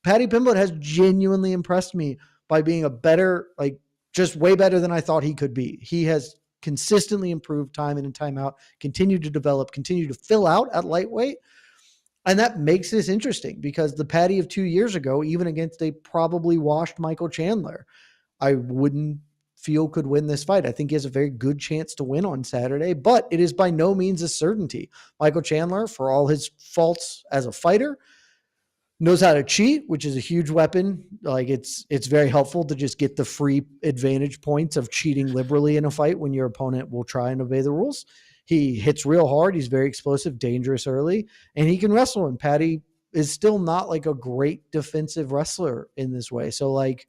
Paddy Pimblett has genuinely impressed me by being a better, like just way better than I thought he could be. He has consistently improved time in and time out, continued to develop, continued to fill out at lightweight. And that makes this interesting because the Paddy of 2 years ago, even against a probably washed Michael Chandler, I wouldn't feel could win this fight. I think he has a very good chance to win on Saturday, but it is by no means a certainty. Michael Chandler, for all his faults as a fighter, knows how to cheat, which is a huge weapon. Like it's very helpful to just get the free advantage points of cheating liberally in a fight when your opponent will try and obey the rules. He hits real hard. He's very explosive, dangerous early, and he can wrestle. And Paddy is still not like a great defensive wrestler in this way. So like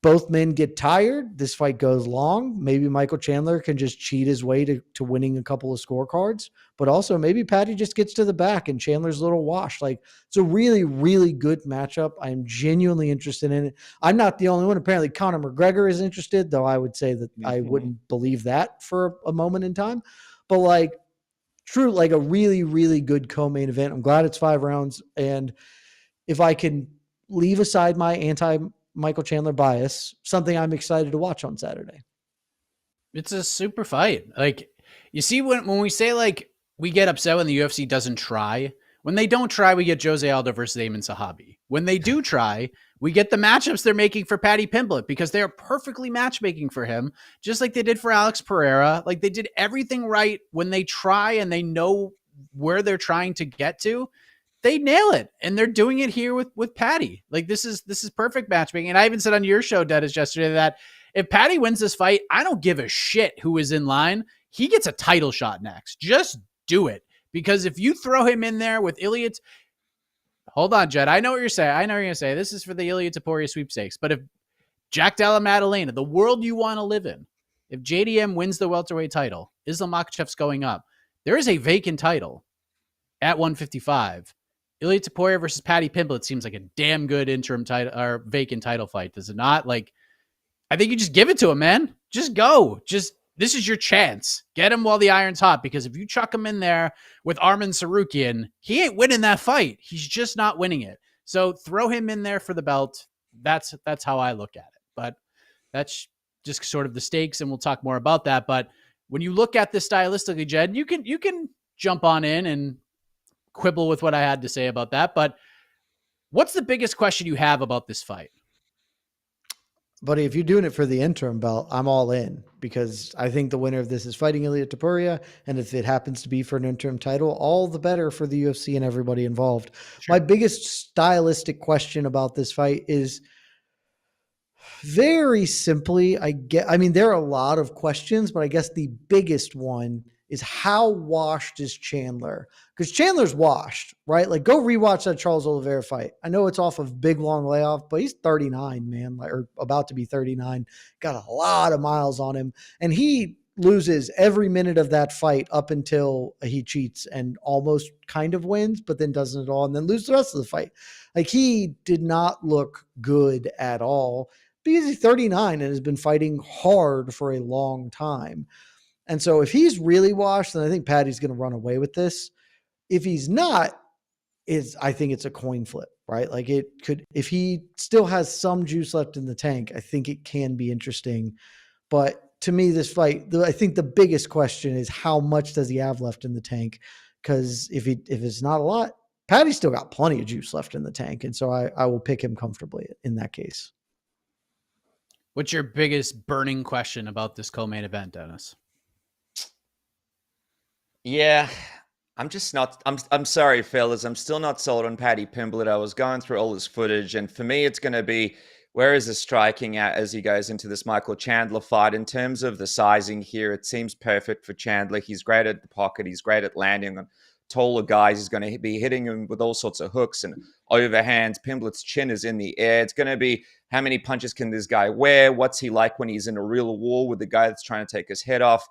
both men get tired. This fight goes long. Maybe Michael Chandler can just cheat his way to winning a couple of scorecards, but also maybe Paddy just gets to the back and Chandler's a little washed. Like it's a really, really good matchup. I'm genuinely interested in it. I'm not the only one. Apparently Conor McGregor is interested, though I would say that I wouldn't believe that for a moment in time. But like true, like a really, really good co-main event. I'm glad it's 5 rounds. And if I can leave aside my anti-Michael Chandler bias, something I'm excited to watch on Saturday. It's a super fight. Like you see when we say like we get upset when the UFC doesn't try. When they don't try, we get Jose Aldo versus Amin Sahabi. When they do try, we get the matchups they're making for Paddy Pimblett because they are perfectly matchmaking for him, just like they did for Alex Pereira. Like they did everything right when they try and they know where they're trying to get to. They nail it, and they're doing it here with Paddy. Like this is perfect matchmaking. And I even said on your show, Dennis, yesterday that if Paddy wins this fight, I don't give a shit who is in line. He gets a title shot next. Just do it. Because if you throw him in there with Ilia, hold on, Jed. I know what you're saying. I know what you're going to say. This is for the Ilia Topuria sweepstakes. But if Jack Della Maddalena, the world you want to live in, if JDM wins the welterweight title, Islam Makhachev's going up, there is a vacant title at 155. Ilia Topuria versus Paddy Pimblett seems like a damn good interim title or vacant title fight, does it not? Like, I think you just give it to him, man. Just go. This is your chance. Get him while the iron's hot, because if you chuck him in there with Arman Sarukian, he ain't winning that fight. He's just not winning it. So throw him in there for the belt. That's how I look at it. But that's just sort of the stakes, and we'll talk more about that. But when you look at this stylistically, Jed, you can jump on in and quibble with what I had to say about that. But what's the biggest question you have about this fight? Buddy, if you're doing it for the interim belt, I'm all in, because I think the winner of this is fighting Ilia Topuria. And if it happens to be for an interim title, all the better for the UFC and everybody involved. Sure. My biggest stylistic question about this fight is very simply, there are a lot of questions, but I guess the biggest one is how washed is Chandler? Because Chandler's washed, right? Like, go rewatch that Charles Oliveira fight. I know it's off of big, long layoff, but he's 39, man, or about to be 39. Got a lot of miles on him. And he loses every minute of that fight up until he cheats and almost kind of wins, but then doesn't at all, and then loses the rest of the fight. Like, he did not look good at all because he's 39 and has been fighting hard for a long time. And so if he's really washed, then I think Paddy's going to run away with this. If he's not, I think it's a coin flip, right? Like, it could, if he still has some juice left in the tank, I think it can be interesting. But to me, this fight, I think the biggest question is how much does he have left in the tank? Because if it's not a lot, Paddy's still got plenty of juice left in the tank. And so I will pick him comfortably in that case. What's your biggest burning question about this co-main event, Dennis? Yeah, I'm just not. I'm sorry, fellas. I'm still not sold on Paddy Pimblett. I was going through all his footage, and for me, it's going to be where is the striking at as he goes into this Michael Chandler fight. In terms of the sizing here, it seems perfect for Chandler. He's great at the pocket. He's great at landing on taller guys. He's going to be hitting him with all sorts of hooks and overhands. Pimblett's chin is in the air. It's going to be how many punches can this guy wear? What's he like when he's in a real war with the guy that's trying to take his head off?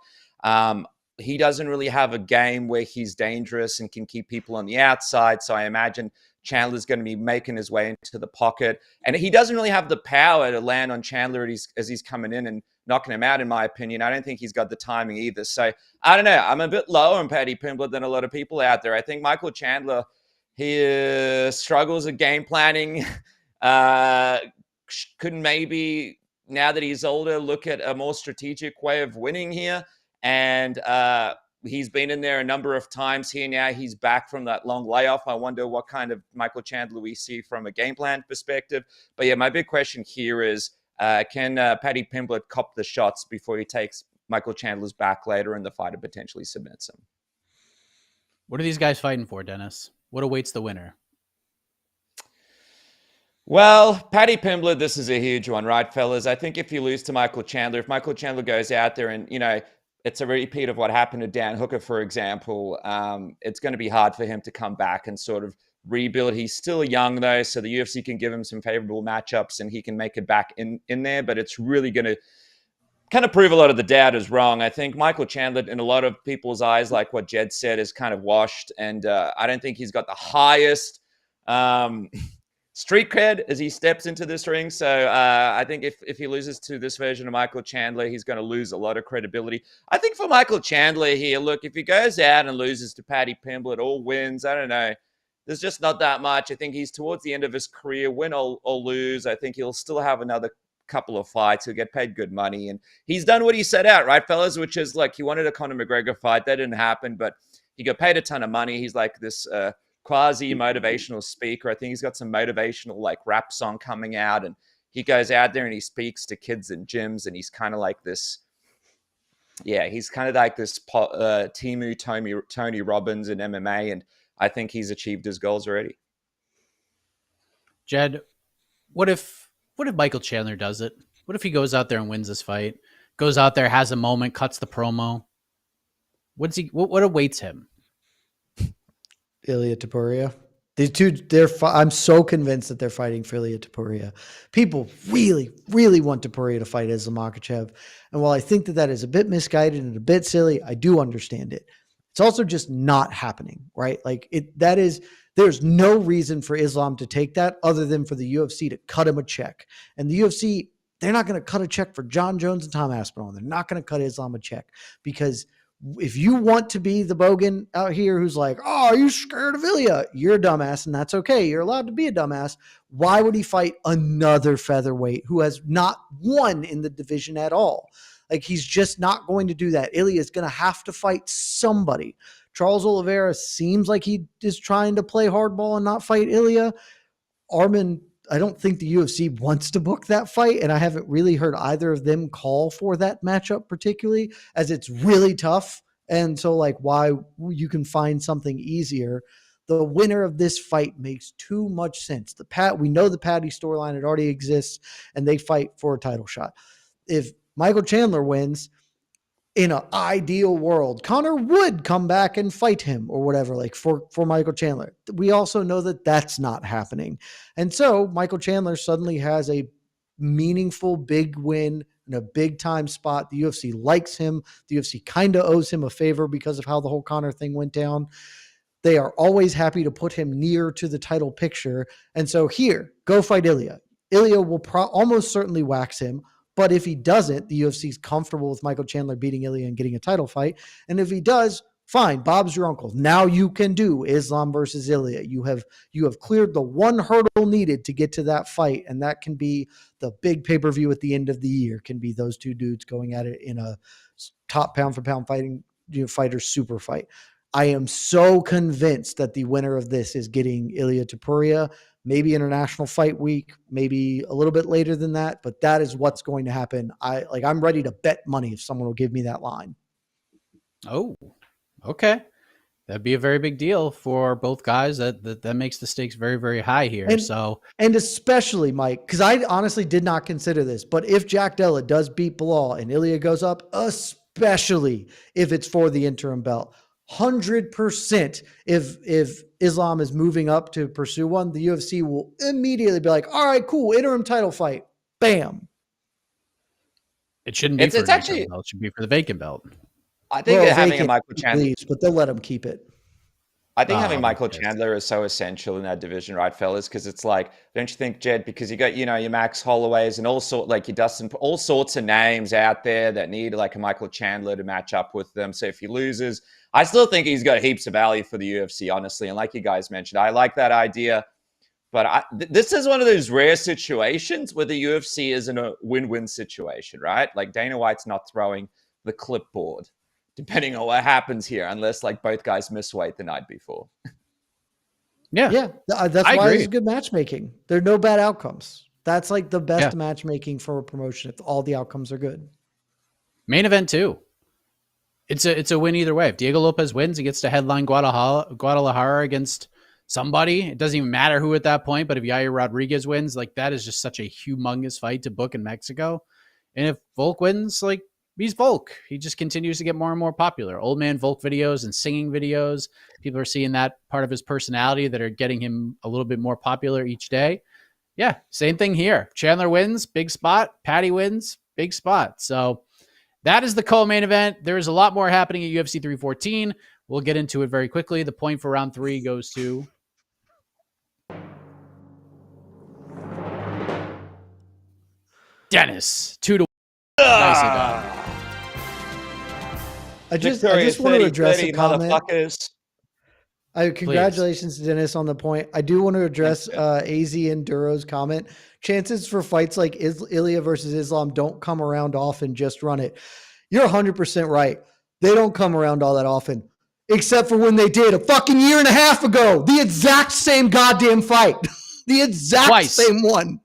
He doesn't really have a game where he's dangerous and can keep people on the outside. So I imagine Chandler's going to be making his way into the pocket. And he doesn't really have the power to land on Chandler as he's coming in and knocking him out, in my opinion. I don't think he's got the timing either. So I don't know. I'm a bit lower on Paddy Pimblett than a lot of people out there. I think Michael Chandler, he struggles at game planning. Couldn't maybe, now that he's older, look at a more strategic way of winning here. And he's been in there a number of times here now. He's back from that long layoff. I wonder what kind of Michael Chandler we see from a game plan perspective. But yeah, my big question here is, can Paddy Pimblett cop the shots before he takes Michael Chandler's back later in the fight and potentially submits him? What are these guys fighting for, Dennis? What awaits the winner? Well, Paddy Pimblett, this is a huge one, right, fellas? I think if you lose to Michael Chandler, if Michael Chandler goes out there and, it's a repeat of what happened to Dan Hooker, for example, it's going to be hard for him to come back and sort of rebuild. He's still young, though, so the UFC can give him some favorable matchups and he can make it back in there, but it's really going to kind of prove a lot of the doubters wrong. I think Michael Chandler, in a lot of people's eyes, like what Jed said, is kind of washed, and I don't think he's got the highest street cred as he steps into this ring. So I think if he loses to this version of Michael Chandler, he's going to lose a lot of credibility. I think for Michael Chandler here, look, if he goes out and loses to Paddy Pimblett or wins, I don't know, there's just not that much. I think he's towards the end of his career, win or lose. I think he'll still have another couple of fights. He'll get paid good money. And he's done what he set out, right, fellas? Which is, like, he wanted a Conor McGregor fight. That didn't happen, but he got paid a ton of money. He's like this quasi-motivational speaker. I think he's got some motivational, like, rap song coming out. And he goes out there and he speaks to kids in gyms. And he's kind of like this, he's kind of like this Timu Tony Robbins in MMA. And I think he's achieved his goals already. Jed, what if Michael Chandler does it? What if he goes out there and wins this fight? Goes out there, has a moment, cuts the promo. What awaits him? Ilia Topuria. These two, I'm so convinced that they're fighting for Ilia Topuria. People really, really want Topuria to fight Islam Makhachev. And while I think that is a bit misguided and a bit silly, I do understand it. It's also just not happening, right? Like there's no reason for Islam to take that other than for the UFC to cut him a check. And the UFC, they're not going to cut a check for John Jones and Tom Aspinall. They're not going to cut Islam a check, because if you want to be the bogan out here who's like, oh, are you scared of Ilia? You're a dumbass, and that's okay. You're allowed to be a dumbass. Why would he fight another featherweight who has not won in the division at all? Like, he's just not going to do that. Ilia is going to have to fight somebody. Charles Oliveira seems like he is trying to play hardball and not fight Ilia. Arman, I don't think the UFC wants to book that fight, and I haven't really heard either of them call for that matchup particularly, as it's really tough. And so, like, why you can find something easier. The winner of this fight makes too much sense. We know the Paddy storyline, it already exists, and they fight for a title shot. If Michael Chandler wins, in an ideal world, Conor would come back and fight him or whatever, like for Michael Chandler. We also know that that's not happening. And so Michael Chandler suddenly has a meaningful big win in a big time spot. The UFC likes him. The UFC kind of owes him a favor because of how the whole Conor thing went down. They are always happy to put him near to the title picture. And so here, go fight Ilia. Ilia will almost certainly wax him. But if he doesn't, the UFC is comfortable with Michael Chandler beating Ilia and getting a title fight. And if he does, fine, Bob's your uncle. Now you can do Islam versus Ilia. You have cleared the one hurdle needed to get to that fight, and that can be the big pay-per-view at the end of the year. Can be those two dudes going at it in a top pound-for-pound fighter super fight. I am so convinced that the winner of this is getting Ilia Topuria. maybe International Fight Week, maybe a little bit later than that, but that is what's going to happen. I'm ready to bet money if someone will give me that line. Oh, okay. That'd be a very big deal for both guys. That makes the stakes very, very high here. And especially, Mike, because I honestly did not consider this, but if Jack Della does beat Bilal and Ilya goes up, especially if it's for the interim belt, 100% if Islam is moving up to pursue one, the UFC will immediately be like, all right, cool, interim title fight. Bam. It shouldn't be for an interim belt. It should be for the vacant belt. I think having a Michael Chandler, leaves, but they'll let him keep it. I think having Michael Chandler is so essential in that division, right, fellas? Because it's like, don't you think, Jed? Because you got, your Max Holloways and your Dustin, all sorts of names out there that need like a Michael Chandler to match up with them. So if he loses, I still think he's got heaps of value for the UFC, honestly. And like you guys mentioned, I like that idea. But this is one of those rare situations where the UFC is in a win-win situation, right? Like Dana White's not throwing the clipboard, depending on what happens here, unless like both guys miss weight the night before. Yeah. That's why it's good matchmaking. There are no bad outcomes. That's like the best matchmaking for a promotion if all the outcomes are good. Main event too. It's a win either way. If Diego Lopez wins, he gets to headline Guadalajara against somebody. It doesn't even matter who at that point, but if Yair Rodriguez wins, like that is just such a humongous fight to book in Mexico. And if Volk wins, like he's Volk. He just continues to get more and more popular. Old man Volk videos and singing videos. People are seeing that part of his personality that are getting him a little bit more popular each day. Yeah, same thing here. Chandler wins, big spot. Paddy wins, big spot. So that is the co-main event. There is a lot more happening at UFC 314. We'll get into it very quickly. The point for round 3 goes to Dennis. 2-1. Nicely done. I just want to address a comment. Congratulations to Dennis on the point. I do want to address AZ and Duro's comment. Chances for fights like Ilya versus Islam don't come around often. Just run it. You're 100% right. They don't come around all that often, except for when they did a fucking year and a half ago. The exact same goddamn fight. The exact same one.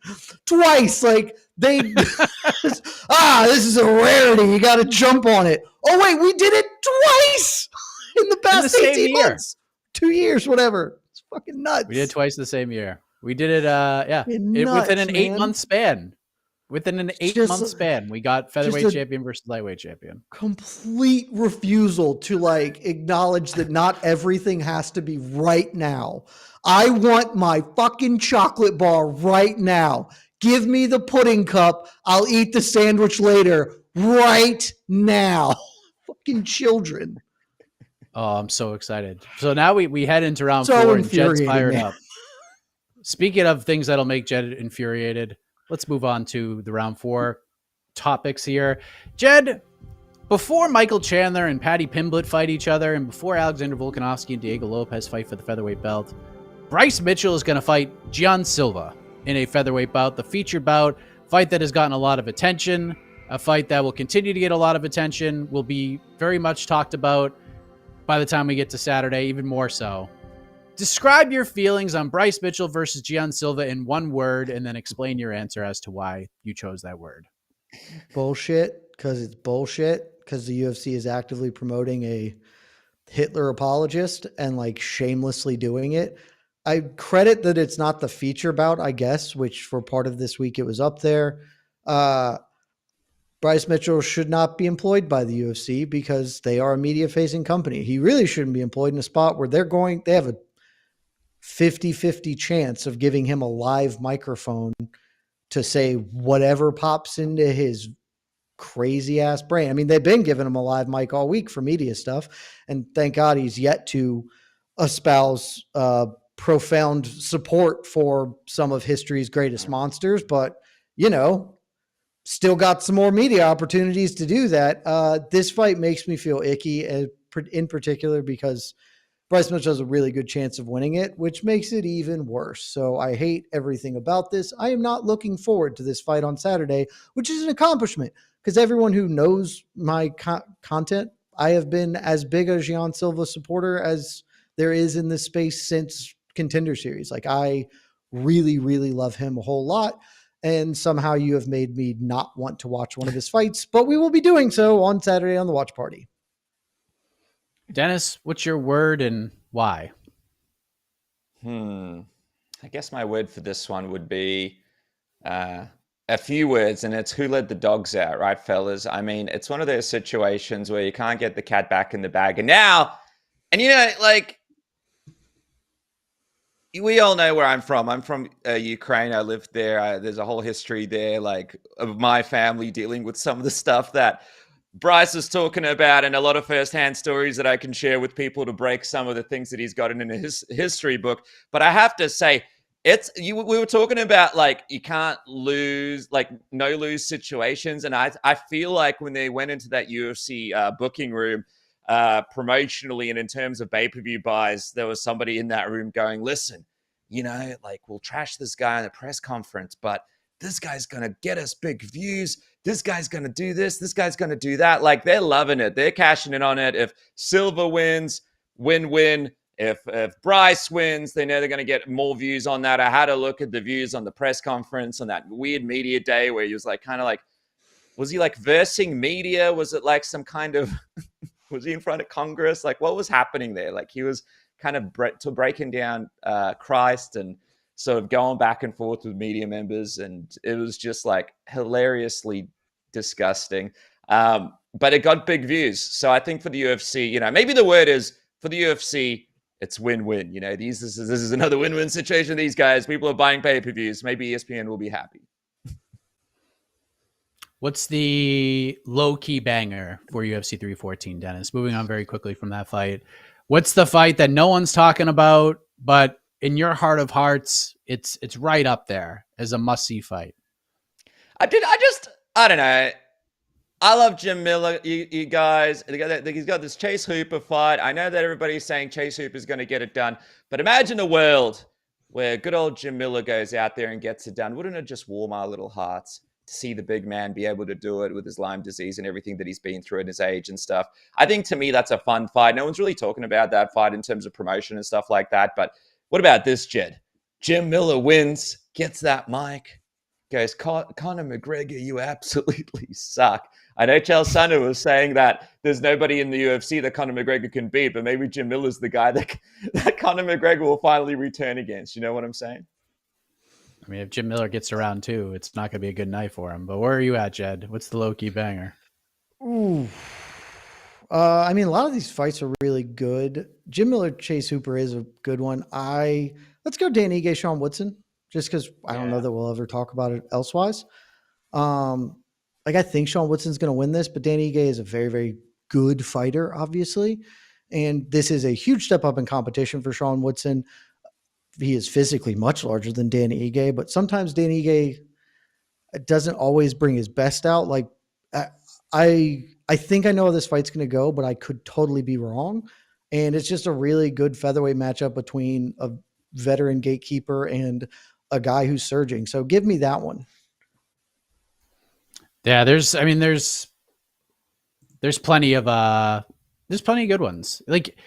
Twice. Like they, this is a rarity. You got to jump on it. Oh wait, we did it twice in the past 18 months. 2 years, whatever. It's fucking nuts. We did it twice the same year. We did it, within an 8-month span. Within an 8-month span, we got featherweight champion versus lightweight champion. Complete refusal to like acknowledge that not everything has to be right now. I want my fucking chocolate bar right now. Give me the pudding cup. I'll eat the sandwich later. Right now. Fucking children. Oh, I'm so excited. So now we head into round 4 and Jed's fired up. Speaking of things that'll make Jed infuriated, let's move on to the round 4 topics here. Jed, before Michael Chandler and Paddy Pimblett fight each other, and before Alexander Volkanovski and Diego Lopez fight for the featherweight belt, Bryce Mitchell is going to fight Gian Silva in a featherweight bout, the featured bout, fight that has gotten a lot of attention, a fight that will continue to get a lot of attention, will be very much talked about by the time we get to Saturday, even more so. Describe your feelings on Bryce Mitchell versus Gian Silva in one word, and then explain your answer as to why you chose that word. Bullshit, because it's bullshit, because the UFC is actively promoting a Hitler apologist and like shamelessly doing it. I credit that it's not the feature bout, I guess, which for part of this week it was up there. Bryce Mitchell should not be employed by the UFC because they are a media-facing company. He really shouldn't be employed in a spot where they have a 50-50 chance of giving him a live microphone to say whatever pops into his crazy ass brain. I mean, they've been giving him a live mic all week for media stuff, and thank God he's yet to espouse profound support for some of history's greatest monsters, but still got some more media opportunities to do that. This fight makes me feel icky, in particular because Bryce Mitchell has a really good chance of winning it, which makes it even worse. So I hate everything about this. I am not looking forward to this fight on Saturday, which is an accomplishment because everyone who knows my content, I have been as big a Gian Silva supporter as there is in this space since Contender Series. Like I really, really love him a whole lot. And somehow you have made me not want to watch one of his fights, but we will be doing so on Saturday on the watch party. Dennis, what's your word and why? I guess my word for this one would be a few words, and it's who let the dogs out, right, fellas? I mean, it's one of those situations where you can't get the cat back in the bag. And now, and you know, like, we all know where I'm from. I'm from Ukraine. I lived there. There's a whole history there, like, of my family dealing with some of the stuff that Bryce is talking about, and a lot of firsthand stories that I can share with people to break some of the things that he's gotten in his history book. But I have to say, we were talking about, like, you can't lose, like, no lose situations. And I feel like when they went into that UFC booking room, promotionally and in terms of pay-per-view buys, there was somebody in that room going, listen, you know, like, we'll trash this guy in the press conference, but this guy's going to get us big views. This guy's going to do this. This guy's going to do that. Like, they're loving it. They're cashing in on it. If Silva wins, win-win. If Bryce wins, they know they're going to get more views on that. I had a look at the views on the press conference on that weird media day where he was like, kind of like, was he like versing media? Was it like some kind of, was he in front of Congress? Like, what was happening there? Like, he was kind of breaking down Christ and sort of going back and forth with media members. And it was just like hilariously disgusting. But it got big views. So I think for the UFC, you know, maybe the word is for the UFC, it's win-win. You know, this is another win-win situation. These guys, people are buying pay-per-views. Maybe ESPN will be happy. What's the low-key banger for UFC 314, Dennis? Moving on very quickly from that fight. What's the fight that no one's talking about, but in your heart of hearts, it's right up there as a must-see fight? I don't know. I love Jim Miller, you guys. He's got this Chase Hooper fight. I know that everybody's saying Chase Hooper is going to get it done, but imagine a world where good old Jim Miller goes out there and gets it done. Wouldn't it just warm our little hearts to see the big man be able to do it with his Lyme disease and everything that he's been through at his age and stuff? I think, to me, that's a fun fight. No one's really talking about that fight in terms of promotion and stuff like that, but what about this, Jed? Jim Miller wins, gets that mic, goes, Conor McGregor, you absolutely suck. I know Chael Sonnen was saying that there's nobody in the UFC that Conor McGregor can beat, but maybe Jim Miller's the guy that Conor McGregor will finally return against. You know what I'm saying? I mean, if Jim Miller gets around too, it's not going to be a good night for him. But where are you at, Jed? What's the low-key banger? Ooh. I mean, a lot of these fights are really good. Jim Miller, Chase Hooper is a good one. Let's go Dan Ige, Sean Woodson, just because I don't know that we'll ever talk about it elsewise. I think Sean Woodson's going to win this, but Dan Ige is a very, very good fighter, obviously. And this is a huge step up in competition for Sean Woodson. He is physically much larger than Dan Ige, but sometimes Dan Ige doesn't always bring his best out. Like, I think I know how this fight's going to go, but I could totally be wrong. And it's just a really good featherweight matchup between a veteran gatekeeper and a guy who's surging. So give me that one. Yeah, there's plenty of good ones. Like,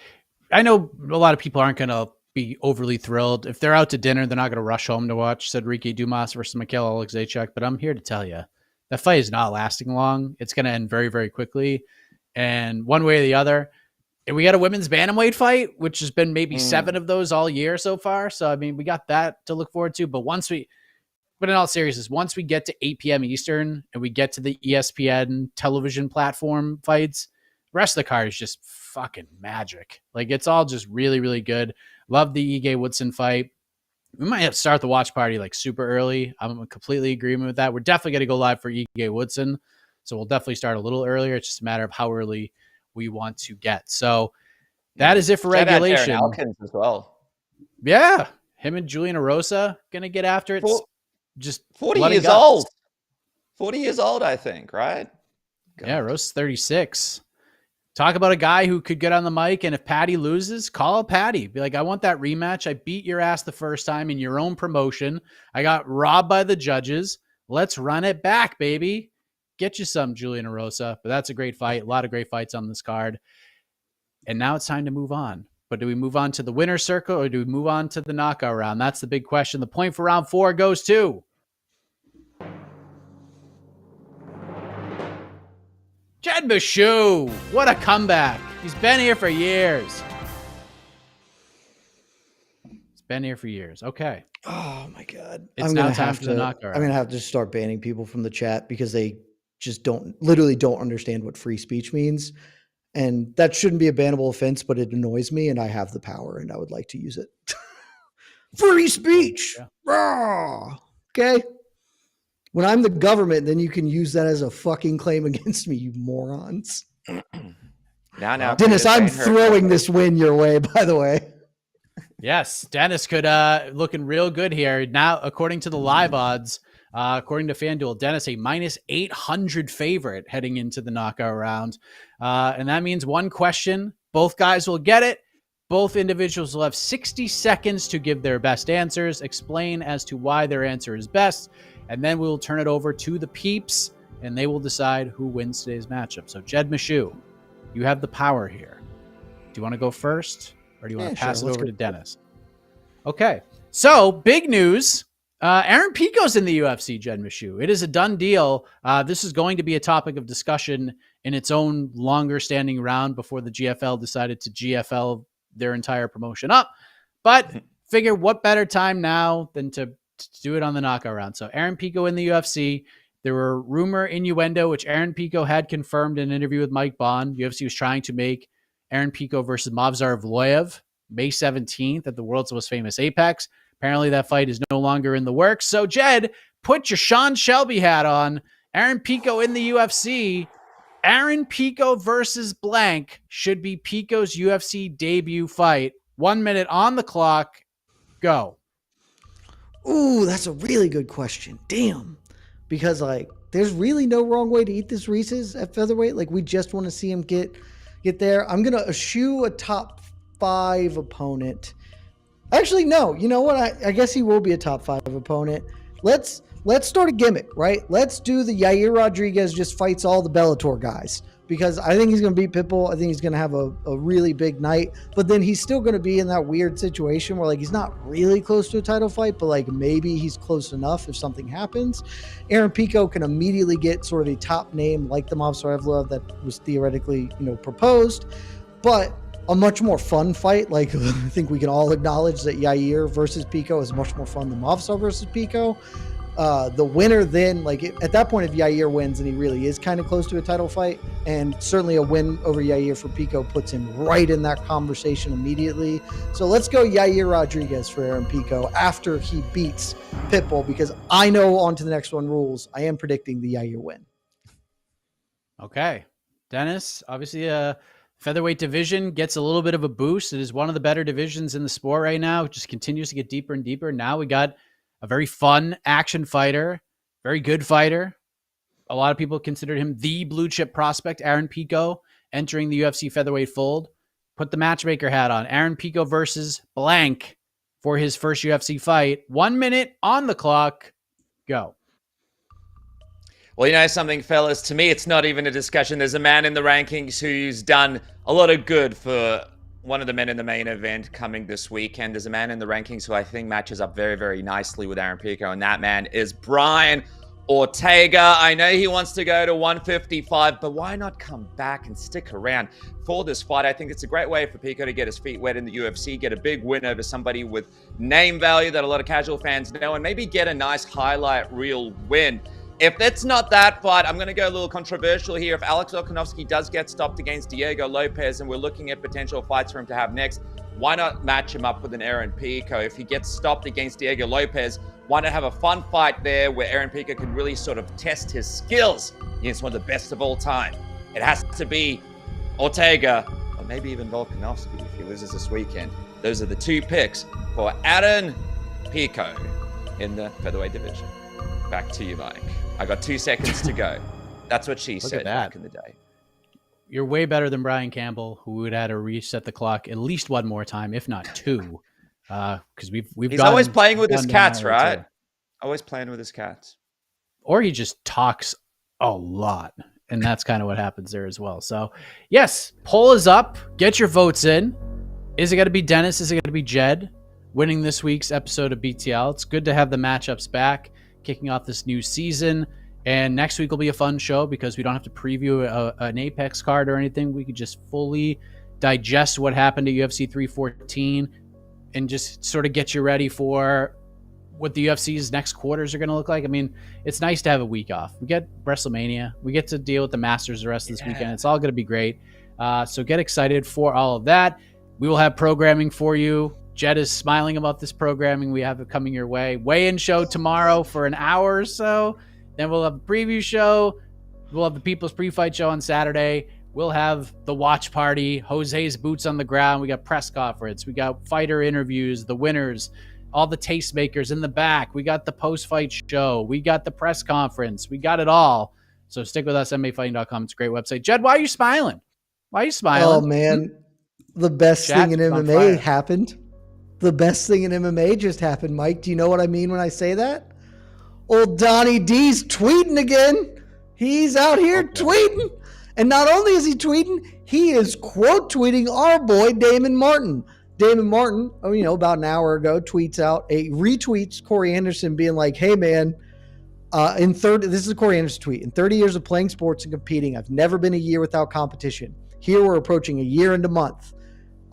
I know a lot of people aren't going to be overly thrilled. If they're out to dinner, they're not going to rush home to watch Cedric Dumas versus Mikhail Alexeychuk. But I'm here to tell you, that fight is not lasting long. It's going to end very, very quickly. And one way or the other, and we got a women's bantamweight fight, which has been maybe 7 of those all year so far. So, I mean, we got that to look forward to. But in all seriousness, once we get to 8 p.m. Eastern and we get to the ESPN television platform fights, the rest of the card is just fucking magic. Like, it's all just really, really good. Love the Ige Woodson fight. We might have to start the watch party like super early. I'm completely agreement with that. We're definitely going to go live for Ige Woodson. So we'll definitely start a little earlier. It's just a matter of how early we want to get. So that is it for regulation. Aaron Alkins as well. Yeah. Him and Julian Erosa going to get after it. Just 40 years old. 40 years old, I think, right? God. Yeah, Erosa's 36. Talk about a guy who could get on the mic, and if Paddy loses, call Paddy. Be like, I want that rematch. I beat your ass the first time in your own promotion. I got robbed by the judges. Let's run it back, baby. Get you some, Julian Erosa. But that's a great fight. A lot of great fights on this card. And now it's time to move on But do we move on to the winner's circle or do we move on to the knockout round? That's the big question. The point for round 4 goes to Jed Meshew. What a comeback. He's been here for years. Okay. Oh my God. It's now time for the knockout. I'm going to have to just start banning people from the chat because they just literally don't understand what free speech means. And that shouldn't be a bannable offense, but it annoys me and I have the power and I would like to use it. Free speech. Yeah. Rah! Okay. When I'm the government, then you can use that as a fucking claim against me, you morons. Now, Dennis, I'm throwing this win your way, by the way. Yes, Dennis could looking real good here. Now, according to the live odds, according to FanDuel, Dennis a minus 800 favorite heading into the knockout round. And that means one question. Both guys will get it. Both individuals will have 60 seconds to give their best answers, explain as to why their answer is best, and then we'll turn it over to the peeps, and they will decide who wins today's matchup. So, Jed Meshew, you have the power here. Do you want to go first? Or do you want to pass it over to Dennis? Okay. So, big news. Aaron Pico's in the UFC, Jed Meshew. It is a done deal. This is going to be a topic of discussion in its own longer standing round before the GFL decided to GFL their entire promotion up. But figure what better time now than to do it on the knockout round. So, Aaron Pico in the UFC. There were rumor innuendo, which Aaron Pico had confirmed in an interview with Mike Bond. UFC was trying to make Aaron Pico versus Movsar Evloev May 17th at the world's most famous Apex. Apparently that fight is no longer in the works. So, Jed, put your Sean Shelby hat on. Aaron Pico in the UFC. Aaron Pico versus blank should be Pico's UFC debut fight. 1 minute on the clock. Go. Ooh, that's a really good question. Damn. Because, there's really no wrong way to eat this Reese's at featherweight. We just want to see him get there. I'm going to eschew a top 5 opponent. Actually, no. You know what? I guess he will be a top 5 opponent. Let's start a gimmick, right? Let's do the Yair Rodriguez just fights all the Bellator guys. Because I think he's going to beat Pitbull. I think he's going to have a really big night. But then he's still going to be in that weird situation where he's not really close to a title fight, but maybe he's close enough if something happens. Aaron Pico can immediately get sort of a top name like the Movsar Evloev that was theoretically, proposed. But a much more fun fight. I think we can all acknowledge that Yair versus Pico is much more fun than Movsar versus Pico. The winner then, at that point, if Yair wins and he really is kind of close to a title fight, and certainly a win over Yair for Pico puts him right in that conversation immediately. So let's go Yair Rodriguez for Aaron Pico after he beats Pitbull, because I know on to the next one rules. I am predicting the Yair win. Okay. Dennis, obviously featherweight division gets a little bit of a boost. It is one of the better divisions in the sport right now. It just continues to get deeper and deeper. Now we got a very fun action fighter, very good fighter. A lot of people considered him the blue chip prospect, Aaron Pico, entering the UFC featherweight fold. Put the matchmaker hat on. Aaron Pico versus blank for his first UFC fight. 1 minute on the clock. Go. Well, you know something, fellas? To me, it's not even a discussion. There's a man in the rankings who's done a lot of good for one of the men in the main event coming this weekend. There's a man in the rankings who I think matches up very, very nicely with Aaron Pico, and that man is Brian Ortega. I know he wants to go to 155, but why not come back and stick around for this fight? I think it's a great way for Pico to get his feet wet in the UFC, get a big win over somebody with name value that a lot of casual fans know, and maybe get a nice highlight reel win. If it's not that fight, I'm going to go a little controversial here. If Alex Volkanovski does get stopped against Diego Lopez and we're looking at potential fights for him to have next, why not match him up with an Aaron Pico? If he gets stopped against Diego Lopez, why not have a fun fight there where Aaron Pico can really sort of test his skills against one of the best of all time? It has to be Ortega, or maybe even Volkanovski if he loses this weekend. Those are the 2 picks for Aaron Pico in the featherweight division. Back to you, Mike. I got 2 seconds to go. That's what she said back in the day. You're way better than Brian Campbell, who would have to reset the clock at least one more time, if not 2. Because we've He's always playing with his cats, right? Always playing with his cats. Or he just talks a lot, and that's kind of what happens there as well. So, yes, poll is up. Get your votes in. Is it going to be Dennis? Is it going to be Jed winning this week's episode of BTL? It's good to have the matchups back, kicking off this new season. And next week will be a fun show because we don't have to preview an Apex card or anything. We could just fully digest what happened at UFC 314 and just sort of get you ready for what the UFC's next quarters are going to look like. I mean, it's nice to have a week off. We get WrestleMania. We get to deal with the Masters the rest of this weekend. It's all going to be great. So get excited for all of that. We will have programming for you. Jed is smiling about this programming. We have it coming your way. Weigh-in show tomorrow for an hour or so. Then we'll have a preview show. We'll have the People's Pre-Fight show on Saturday. We'll have the watch party. Jose's boots on the ground. We got press conference. We got fighter interviews, the winners, all the tastemakers in the back. We got the post-fight show. We got the press conference. We got it all. So stick with us, MMAfighting.com. It's a great website. Jed, why are you smiling? Why are you smiling? Oh, man. The best thing in MMA happened. The best thing in MMA just happened, Mike. Do you know what I mean when I say that? Old Donnie D's tweeting again. He's out here tweeting. And not only is he tweeting, he is quote tweeting our boy Damon Martin. Damon Martin, about an hour ago, retweets Corey Anderson being like, hey, man, this is a Corey Anderson tweet. In 30 years of playing sports and competing, I've never been a year without competition. Here we're approaching a year and a month.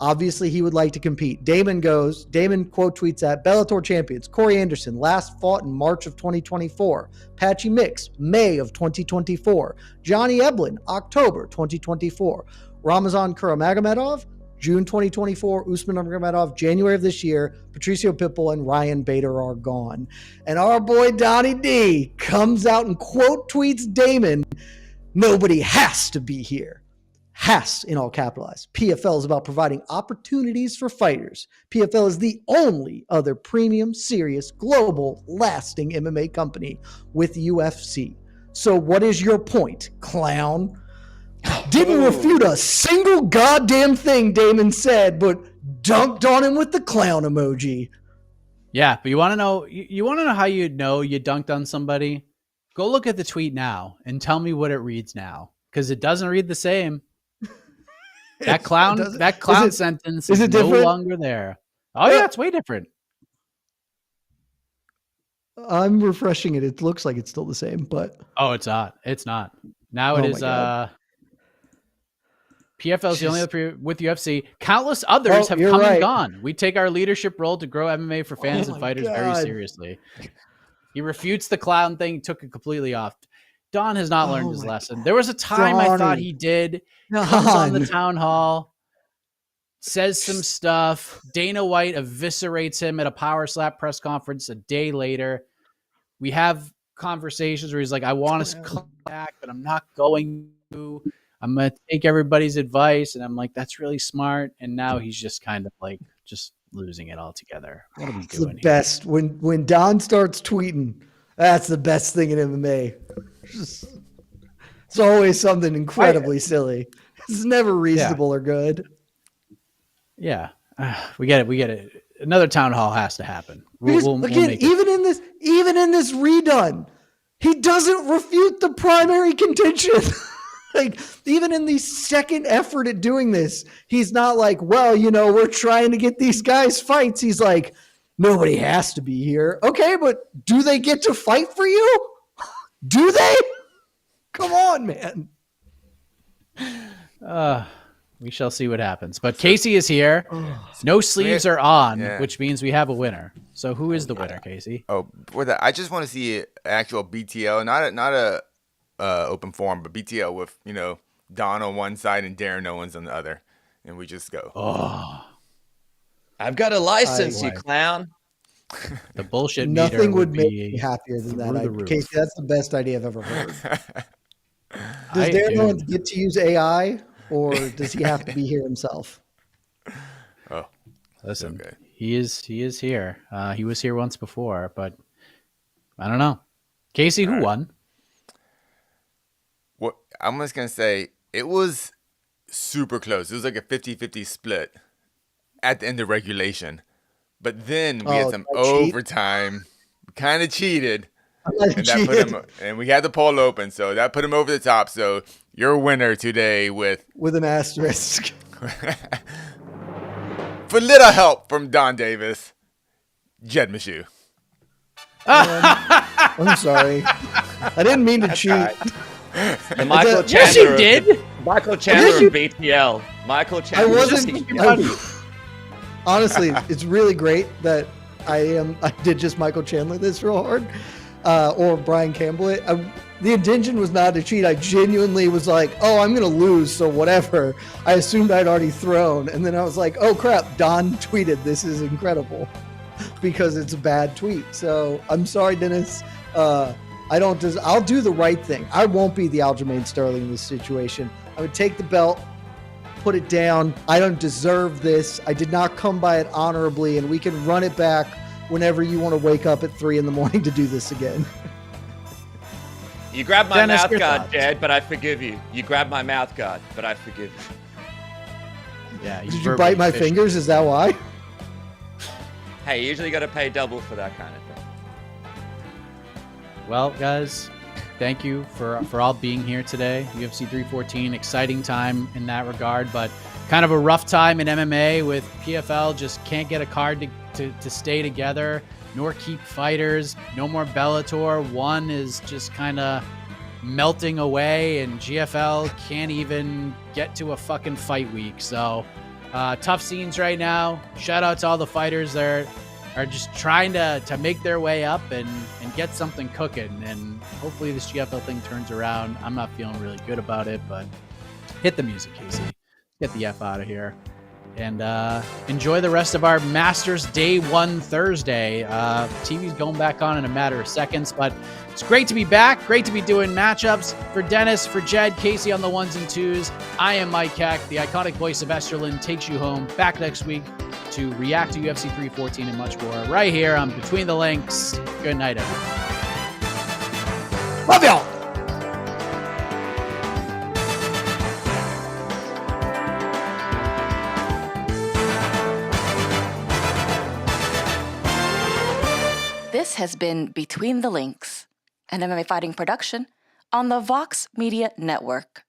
Obviously, he would like to compete. Damon quote tweets at Bellator champions. Corey Anderson last fought in March of 2024. Patchy Mix, May of 2024. Johnny Eblin, October 2024. Ramazan Kuramagomedov, June 2024, Usman Nurmagomedov, January of this year, Patricio Pitbull and Ryan Bader are gone. And our boy Donnie D comes out and quote tweets Damon, nobody has to be here. Has in all capitalized. PFL is about providing opportunities for fighters. PFL is the only other premium, serious, global, lasting MMA company with UFC. So what is your point, clown? Didn't refute a single goddamn thing Damon said, but dunked on him with the clown emoji. Yeah, but you want to know how you know you dunked on somebody? Go look at the tweet now and tell me what it reads now, because it doesn't read the same. That clown sentence is no longer there. Oh yeah, it's way different. I'm refreshing it. It looks like it's still the same, but it's not. It's not. Now it is. PFL is the only other with UFC. Countless others have come and gone. We take our leadership role to grow MMA for fans and fighters very seriously. He refutes the clown thing, took it completely off. Don has not learned his lesson. There was a time I thought he did. Comes on the town hall, says some stuff. Dana White eviscerates him at a power slap press conference a day later. We have conversations where he's like, I want to come back, but I'm not going to. I'm going to take everybody's advice. And I'm like, that's really smart. And now he's just kind of like just losing it altogether. What are we doing the best. When Don starts tweeting, that's the best thing in MMA. It's always something incredibly silly. It's never reasonable or good. Yeah. We get it. Another town hall has to happen. We'll even in this redone, he doesn't refute the primary contention. Like, even in the second effort at doing this, he's not like, well, we're trying to get these guys fights. He's like, nobody has to be here. Okay, but do they get to fight for you? Do they? Come on, man. We shall see what happens. But Casey is here. No sleeves are on, which means we have a winner. So who is the winner, Casey? For that, I just want to see an actual BTL, not a open forum, but BTL with Don on one side and Darren Owens on the other, and we just go. I've got a license, you clown. The bullshit. Nothing would make me happier than that. Casey, that's the best idea I've ever heard. Does Darren Owens get to use AI, or does he have to be here himself? Listen, okay. He is here. He was here once before, but I don't know. Casey, who won? What I'm just gonna say, it was super close. It was like a 50-50 split at the end of regulation. But then we had some overtime. Kind of cheated. And we had the poll open, so that put him over the top. So your winner today with an asterisk. For little help from Don Davis, Jed Meshew. I'm sorry. I didn't mean to cheat. The Michael Chandler. Yes, you did. Michael Chandler of BTL. Michael Chandler. I wasn't. Honestly, it's really great that I did just Michael Chandler this real hard, or Brian Campbell. The intention was not to cheat. I genuinely was like, oh, I'm going to lose, so whatever. I assumed I'd already thrown. And then I was like, oh, crap, Don tweeted, this is incredible, because it's a bad tweet. So I'm sorry, Dennis. I'll do the right thing. I won't be the Aljamain Sterling in this situation. I would take the belt, put it down. I don't deserve this. I did not come by it honorably, and we can run it back whenever you want to wake up at 3 a.m. to do this again. You grabbed my Dennis, mouth your guard, thoughts? Jed, but I forgive you. You grabbed my mouth guard, but I forgive you. Yeah. Did you bite my fingers? Is that why? Hey, you usually got to pay double for that kind of thing. Well, guys, thank you for all being here today. UFC 314, exciting time in that regard, but kind of a rough time in MMA with PFL just can't get a card to stay together, nor keep fighters. No more Bellator. One is just kind of melting away, and GFL can't even get to a fucking fight week. So tough scenes right now. Shout out to all the fighters that are just trying to make their way up and get something cooking. And hopefully this GFL thing turns around. I'm not feeling really good about it, but hit the music, Casey. Get the F out of here. And enjoy the rest of our Masters Day 1 Thursday. TV's going back on in a matter of seconds, but it's great to be back. Great to be doing matchups. For Dennis, for Jed, Casey on the ones and twos, I am Mike Heck. The iconic voice of Esterlin takes you home. Back next week to react to UFC 314 and much more right here on Between the Links. Good night, everyone. Love y'all. This has been Between the Links, an MMA fighting production on the Vox Media Network.